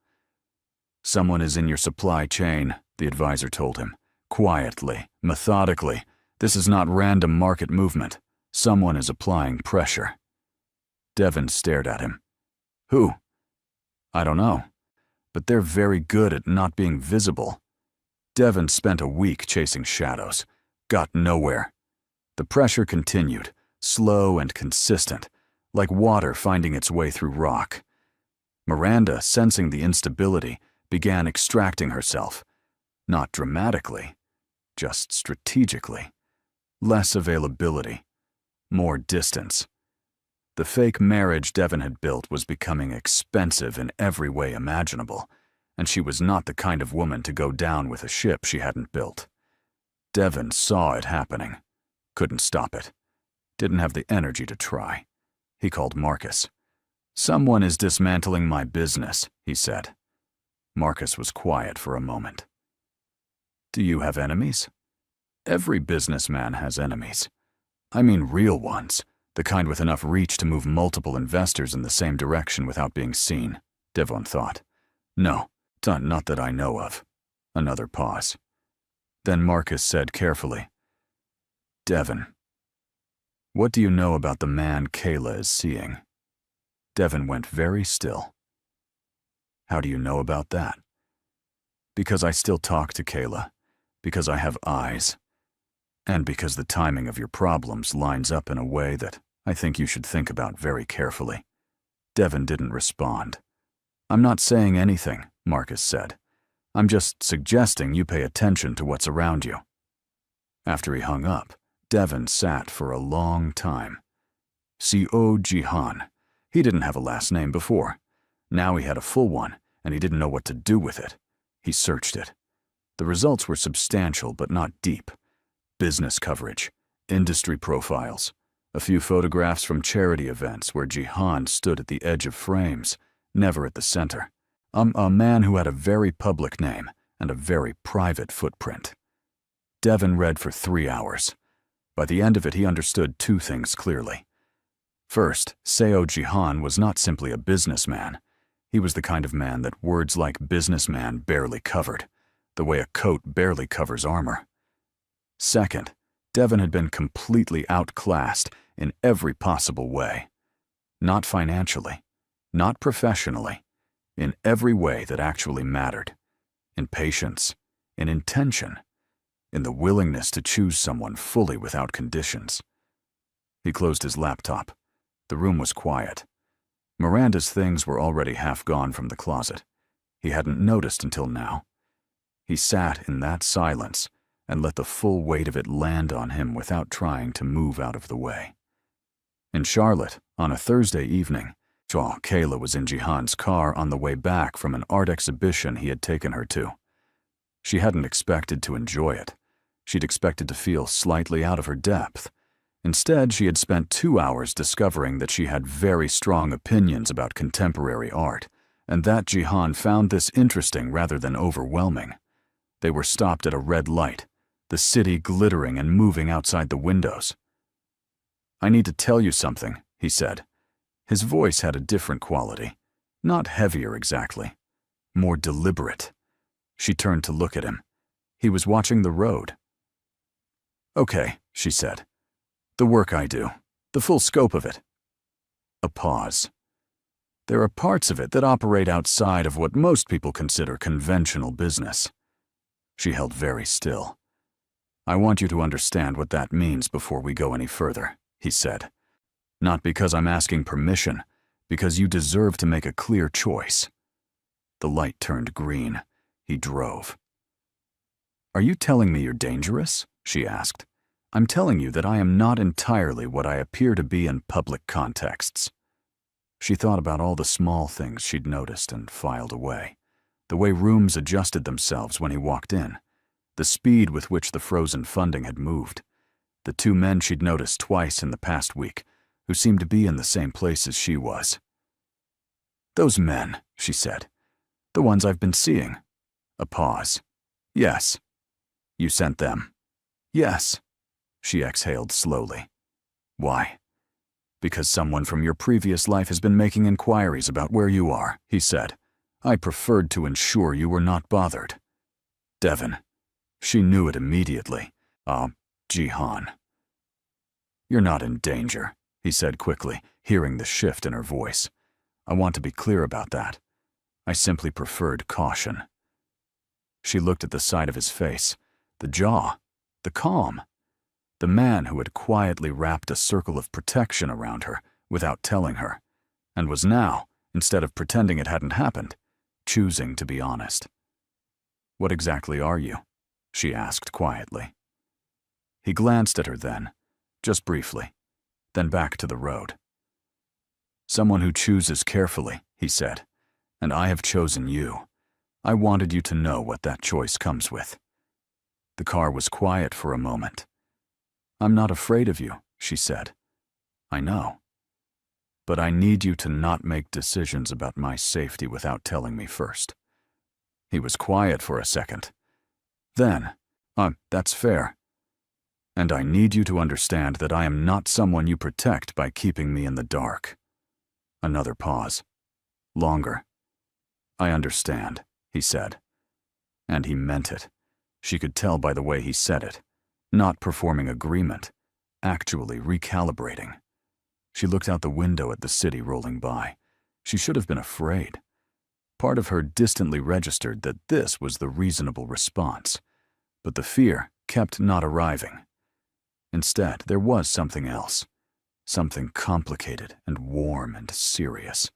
Someone is in your supply chain, the advisor told him. Quietly, methodically. This is not random market movement. Someone is applying pressure. Devon stared at him. Who? I don't know. But they're very good at not being visible. Devon spent a week chasing shadows. Got nowhere. The pressure continued, slow and consistent, like water finding its way through rock. Miranda, sensing the instability, began extracting herself. Not dramatically, just strategically. Less availability, more distance. The fake marriage Devon had built was becoming expensive in every way imaginable, and she was not the kind of woman to go down with a ship she hadn't built. Devon saw it happening, couldn't stop it, didn't have the energy to try. He called Marcus. Someone is dismantling my business, he said. Marcus was quiet for a moment. Do you have enemies? Every businessman has enemies. I mean real ones, the kind with enough reach to move multiple investors in the same direction without being seen, Devon thought. No, not that I know of. Another pause. Then Marcus said carefully, Devon, what do you know about the man Kayla is seeing? Devon went very still. How do you know about that? Because I still talk to Kayla, because I have eyes, and because the timing of your problems lines up in a way that I think you should think about very carefully. Devon didn't respond. I'm not saying anything, Marcus said. I'm just suggesting you pay attention to what's around you. After he hung up, Devon sat for a long time. Seo Ji-han. He didn't have a last name before. Now he had a full one, and he didn't know what to do with it. He searched it. The results were substantial but not deep. Business coverage, industry profiles, a few photographs from charity events where Ji-han stood at the edge of frames, never at the center. A man who had a very public name and a very private footprint. Devon read for 3 hours. By the end of it, he understood 2 things clearly. First, Seo Ji-han was not simply a businessman. He was the kind of man that words like businessman barely covered, the way a coat barely covers armor. Second, Devon had been completely outclassed in every possible way. Not financially, not professionally, in every way that actually mattered. In patience, in intention, in the willingness to choose someone fully without conditions. He closed his laptop. The room was quiet. Miranda's things were already half gone from the closet. He hadn't noticed until now. He sat in that silence and let the full weight of it land on him without trying to move out of the way. In Charlotte, on a Thursday evening, Kayla was in Jihan's car on the way back from an art exhibition he had taken her to. She hadn't expected to enjoy it. She'd expected to feel slightly out of her depth. Instead, she had spent 2 hours discovering that she had very strong opinions about contemporary art, and that Jihan found this interesting rather than overwhelming. They were stopped at a red light, the city glittering and moving outside the windows. "I need to tell you something," he said. His voice had a different quality, not heavier exactly, more deliberate. She turned to look at him. He was watching the road. "Okay," she said. "The work I do, the full scope of it." A pause. "There are parts of it that operate outside of what most people consider conventional business." She held very still. "I want you to understand what that means before we go any further," he said. "Not because I'm asking permission, because you deserve to make a clear choice." The light turned green. He drove. "Are you telling me you're dangerous?" she asked. "I'm telling you that I am not entirely what I appear to be in public contexts." She thought about all the small things she'd noticed and filed away. The way rooms adjusted themselves when he walked in. The speed with which the frozen funding had moved. The 2 men she'd noticed twice in the past week, who seemed to be in the same place as she was. "Those men," she said. "The ones I've been seeing." A pause. "Yes." "You sent them?" "Yes." She exhaled slowly. "Why?" "Because someone from your previous life has been making inquiries about where you are," he said. "I preferred to ensure you were not bothered." "Devin." She knew it immediately. Jihan. "You're not in danger," he said quickly, hearing the shift in her voice. "I want to be clear about that. I simply preferred caution." She looked at the side of his face, the jaw, the calm. The man who had quietly wrapped a circle of protection around her without telling her, and was now, instead of pretending it hadn't happened, choosing to be honest. "What exactly are you?" she asked quietly. He glanced at her then, just briefly, then back to the road. "Someone who chooses carefully," he said, "and I have chosen you. I wanted you to know what that choice comes with." The car was quiet for a moment. "I'm not afraid of you," she said. "I know. But I need you to not make decisions about my safety without telling me first." He was quiet for a second. Then, "That's fair. And I need you to understand that I am not someone you protect by keeping me in the dark." Another pause. Longer. "I understand," he said. And he meant it. She could tell by the way he said it. Not performing agreement, actually recalibrating. She looked out the window at the city rolling by. She should have been afraid. Part of her distantly registered that this was the reasonable response, but the fear kept not arriving. Instead, there was something else, something complicated and warm and serious.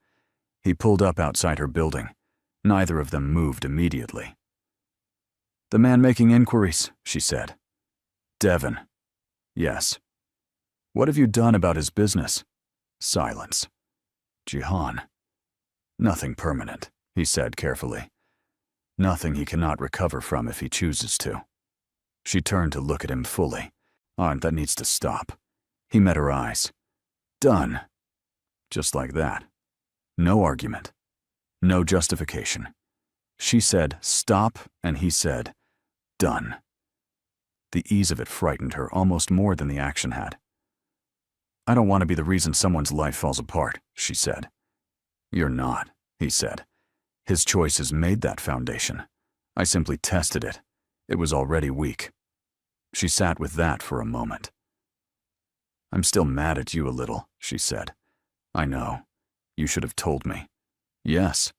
He pulled up outside her building. Neither of them moved immediately. "The man making inquiries," she said. "Devin." "Yes." "What have you done about his business?" Silence. "Jihan." "Nothing permanent," he said carefully. "Nothing he cannot recover from if he chooses to." She turned to look at him fully. That needs to stop." He met her eyes. "Done." Just like that. No argument. No justification. She said, "Stop," and he said, "Done." The ease of it frightened her almost more than the action had. "I don't want to be the reason someone's life falls apart," she said. "You're not," he said. "His choices made that foundation. I simply tested it. It was already weak." She sat with that for a moment. "I'm still mad at you a little," she said. "I know. You should have told me." "Yes."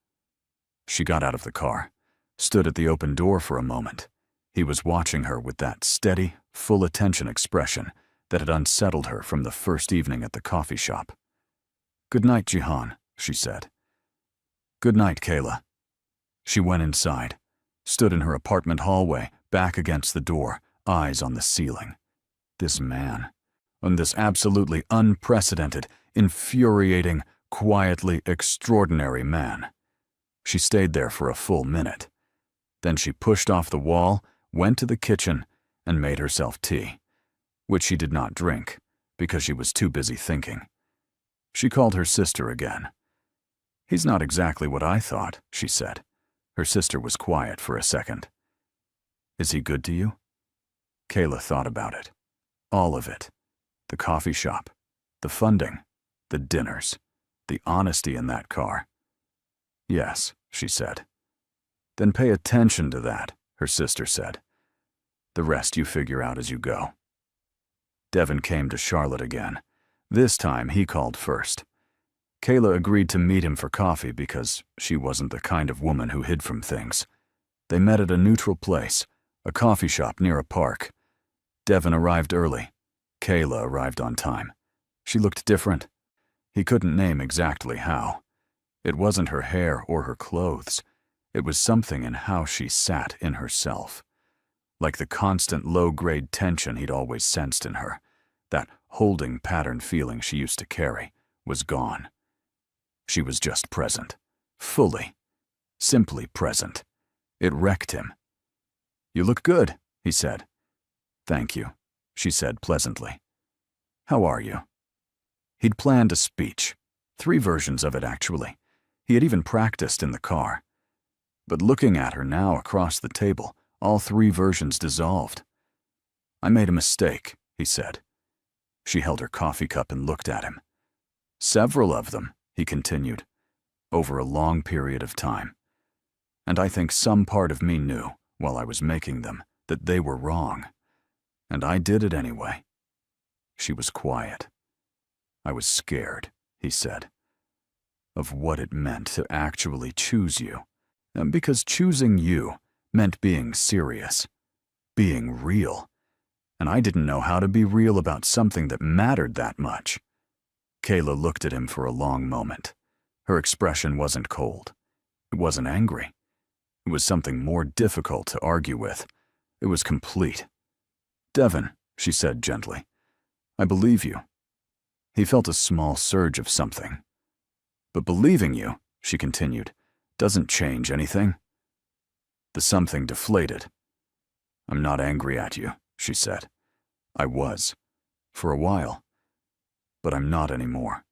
She got out of the car, stood at the open door for a moment. He was watching her with that steady, full attention expression that had unsettled her from the first evening at the coffee shop. "Good night, Jihan," she said. "Good night, Kayla." She went inside, stood in her apartment hallway, back against the door, eyes on the ceiling. This man, on this absolutely unprecedented, infuriating, quietly extraordinary man. She stayed there for a full minute. Then she pushed off the wall, went to the kitchen, and made herself tea, which she did not drink because she was too busy thinking. She called her sister again. "He's not exactly what I thought," she said. Her sister was quiet for a second. "Is he good to you?" Kayla thought about it. All of it. The coffee shop, the funding, the dinners, the honesty in that car. "Yes," she said. "Then pay attention to that," her sister said. "The rest you figure out as you go." Devin came to Charlotte again. This time he called first. Kayla agreed to meet him for coffee because she wasn't the kind of woman who hid from things. They met at a neutral place, a coffee shop near a park. Devin arrived early. Kayla arrived on time. She looked different. He couldn't name exactly how. It wasn't her hair or her clothes. It was something in how she sat in herself. Like the constant low-grade tension he'd always sensed in her, that holding pattern feeling she used to carry, was gone. She was just present. Fully. Simply present. It wrecked him. "You look good," he said. "Thank you," she said pleasantly. "How are you?" He'd planned a speech. 3 versions of it, actually. He had even practiced in the car. But looking at her now across the table, all 3 versions dissolved. "I made a mistake," he said. She held her coffee cup and looked at him. "Several of them," he continued, "over a long period of time. And I think some part of me knew, while I was making them, that they were wrong. And I did it anyway." She was quiet. "I was scared," he said, "of what it meant to actually choose you. Because choosing you meant being serious, being real. And I didn't know how to be real about something that mattered that much." Kayla looked at him for a long moment. Her expression wasn't cold. It wasn't angry. It was something more difficult to argue with. It was complete. "Devin," she said gently, "I believe you." He felt a small surge of something. "But believing you," she continued, "doesn't change anything." The something deflated. "I'm not angry at you," she said. "I was. For a while. But I'm not anymore.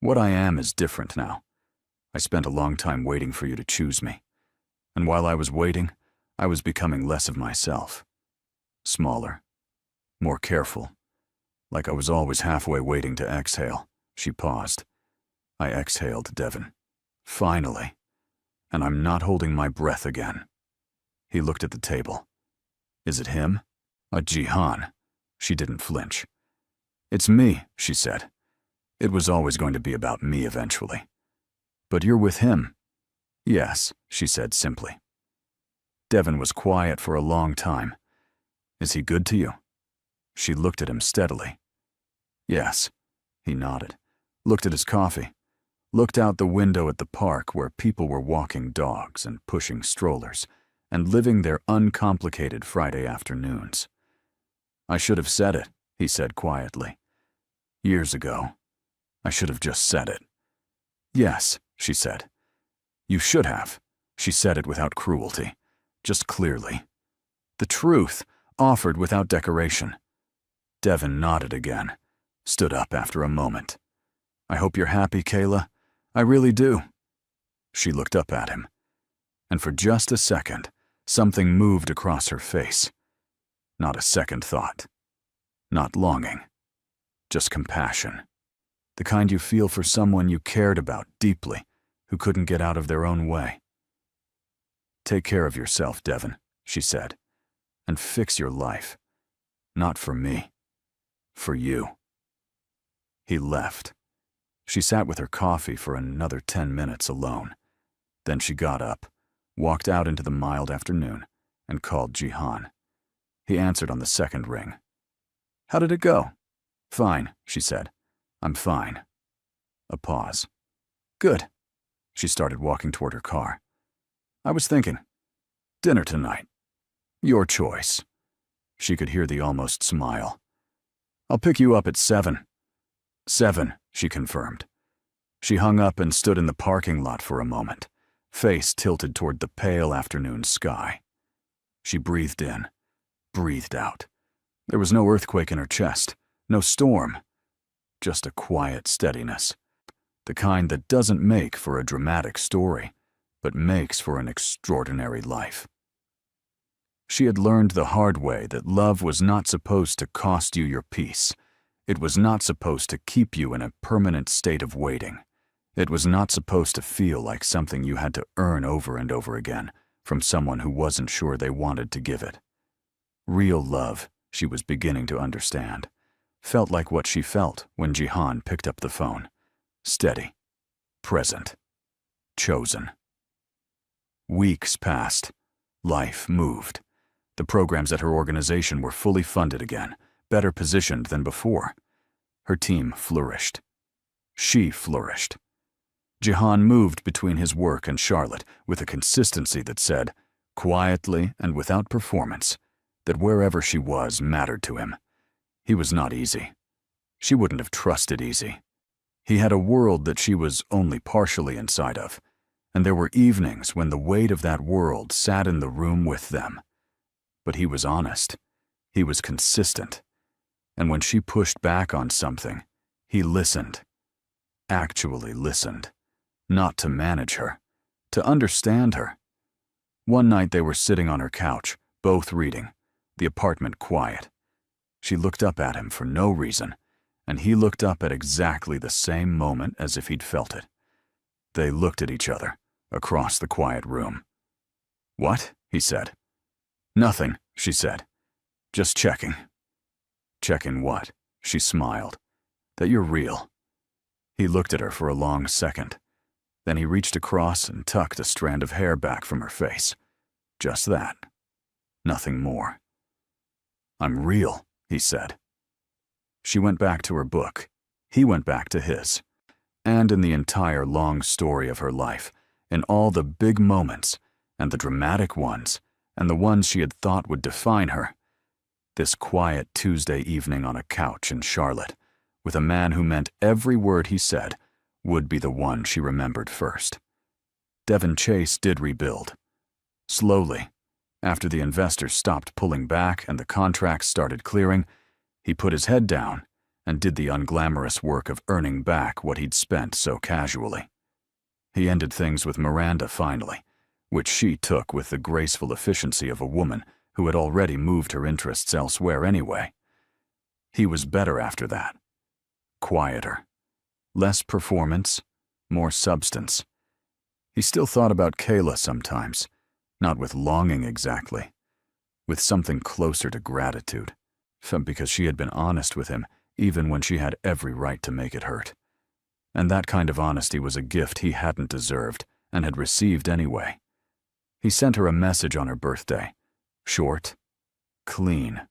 What I am is different now. I spent a long time waiting for you to choose me. And while I was waiting, I was becoming less of myself. Smaller. More careful. Like I was always halfway waiting to exhale." She paused. I exhaled, Devin. Finally. And I'm not holding my breath again. He looked at the table. "Is it him?" "Jihan." She didn't flinch. "It's me," she said. "It was always going to be about me eventually." "But you're with him." "Yes," she said simply. Devin was quiet for a long time. "Is he good to you?" She looked at him steadily. "Yes." He nodded, looked at his coffee, looked out the window at the park where people were walking dogs and pushing strollers and living their uncomplicated Friday afternoons. "I should have said it," he said quietly. "Years ago. I should have just said it." "Yes," she said. "You should have." She said it without cruelty, just clearly. The truth, offered without decoration. Devin nodded again, stood up after a moment. "I hope you're happy, Kayla. I really do." She looked up at him, and for just a second, something moved across her face. Not a second thought. Not longing. Just compassion. The kind you feel for someone you cared about deeply, who couldn't get out of their own way. "Take care of yourself, Devin," she said, "and fix your life. Not for me. For you." He left. She sat with her coffee for another 10 minutes alone. Then she got up, walked out into the mild afternoon, and called Jihan. He answered on the second ring. "How did it go?" "Fine," she said. "I'm fine." A pause. Good. She started walking toward her car. I was thinking, dinner tonight. Your choice. She could hear the almost smile. I'll pick you up at 7. 7, she confirmed. She hung up and stood in the parking lot for a moment, face tilted toward the pale afternoon sky. She breathed in, breathed out. There was no earthquake in her chest, no storm, just a quiet steadiness, the kind that doesn't make for a dramatic story, but makes for an extraordinary life. She had learned the hard way that love was not supposed to cost you your peace. It was not supposed to keep you in a permanent state of waiting. It was not supposed to feel like something you had to earn over and over again from someone who wasn't sure they wanted to give it. Real love, she was beginning to understand, felt like what she felt when Jihan picked up the phone. Steady, present, chosen. Weeks passed. Life moved. The programs at her organization were fully funded again, better positioned than before. Her team flourished. She flourished. Jihan moved between his work and Charlotte with a consistency that said, quietly and without performance, that wherever she was mattered to him. He was not easy. She wouldn't have trusted easy. He had a world that she was only partially inside of, and there were evenings when the weight of that world sat in the room with them. But he was honest. He was consistent. And when she pushed back on something, he listened. Actually listened. Not to manage her, to understand her. One night they were sitting on her couch, both reading, the apartment quiet. She looked up at him for no reason, and he looked up at exactly the same moment as if he'd felt it. They looked at each other, across the quiet room. What? He said. Nothing, she said. Just checking. Checking what? She smiled. That you're real. He looked at her for a long second. Then he reached across and tucked a strand of hair back from her face. Just that. Nothing more. I'm real, he said. She went back to her book. He went back to his. And in the entire long story of her life, in all the big moments, and the dramatic ones, and the ones she had thought would define her, this quiet Tuesday evening on a couch in Charlotte, with a man who meant every word he said, would be the one she remembered first. Devon Chase did rebuild. Slowly, after the investors stopped pulling back and the contracts started clearing, he put his head down and did the unglamorous work of earning back what he'd spent so casually. He ended things with Miranda finally, which she took with the graceful efficiency of a woman who had already moved her interests elsewhere anyway. He was better after that. Quieter. Less performance, more substance. He still thought about Kayla sometimes, not with longing exactly, with something closer to gratitude, because she had been honest with him even when she had every right to make it hurt. And that kind of honesty was a gift he hadn't deserved and had received anyway. He sent her a message on her birthday. Short, clean.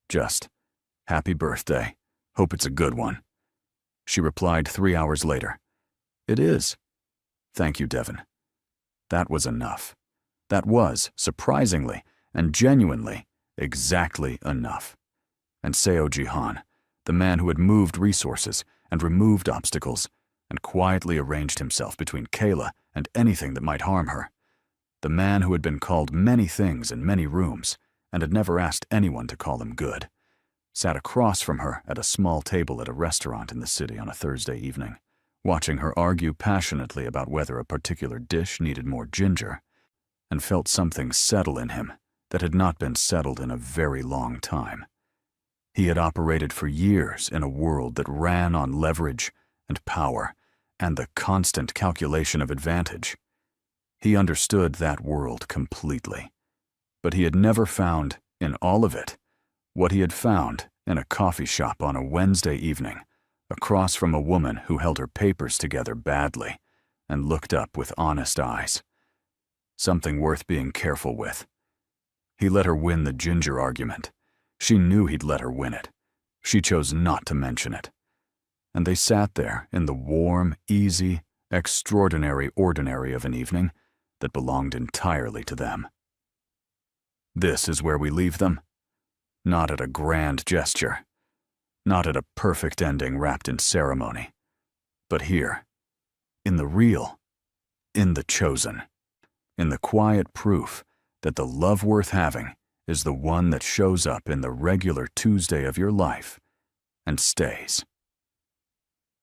Just, happy birthday. Hope it's a good one. She replied 3 hours later. It is. Thank you, Devon. That was enough. That was, surprisingly and genuinely, exactly enough. And Seo Jihan, the man who had moved resources and removed obstacles and quietly arranged himself between Kayla and anything that might harm her, the man who had been called many things in many rooms and had never asked anyone to call him good, sat across from her at a small table at a restaurant in the city on a Thursday evening, watching her argue passionately about whether a particular dish needed more ginger, and felt something settle in him that had not been settled in a very long time. He had operated for years in a world that ran on leverage and power and the constant calculation of advantage. He understood that world completely, but he had never found, in all of it, what he had found in a coffee shop on a Wednesday evening, across from a woman who held her papers together badly and looked up with honest eyes. Something worth being careful with. He let her win the ginger argument. She knew he'd let her win it. She chose not to mention it. And they sat there in the warm, easy, extraordinary ordinary of an evening that belonged entirely to them. This is where we leave them. Not at a grand gesture, not at a perfect ending wrapped in ceremony, but here, in the real, in the chosen, in the quiet proof that the love worth having is the one that shows up in the regular Tuesday of your life and stays.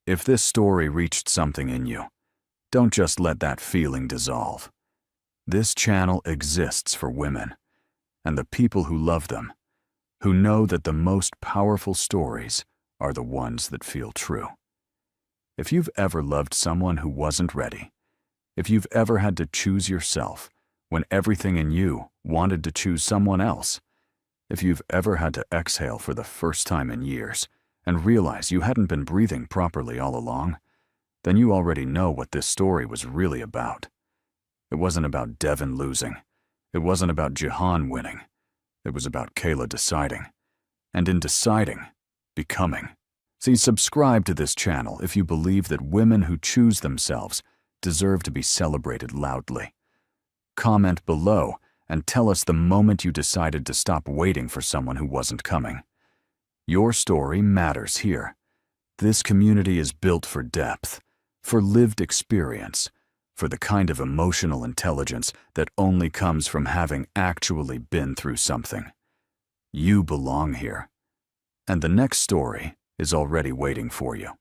If this story reached something in you, don't just let that feeling dissolve. This channel exists for women and the people who love them, who know that the most powerful stories are the ones that feel true. If you've ever loved someone who wasn't ready, if you've ever had to choose yourself when everything in you wanted to choose someone else, if you've ever had to exhale for the first time in years and realize you hadn't been breathing properly all along, then you already know what this story was really about. It wasn't about Devin losing. It wasn't about Jihan winning. It was about Kayla deciding. And in deciding, becoming. See, subscribe to this channel if you believe that women who choose themselves deserve to be celebrated loudly. Comment below and tell us the moment you decided to stop waiting for someone who wasn't coming. Your story matters here. This community is built for depth, for lived experience, for the kind of emotional intelligence that only comes from having actually been through something. You belong here, and the next story is already waiting for you.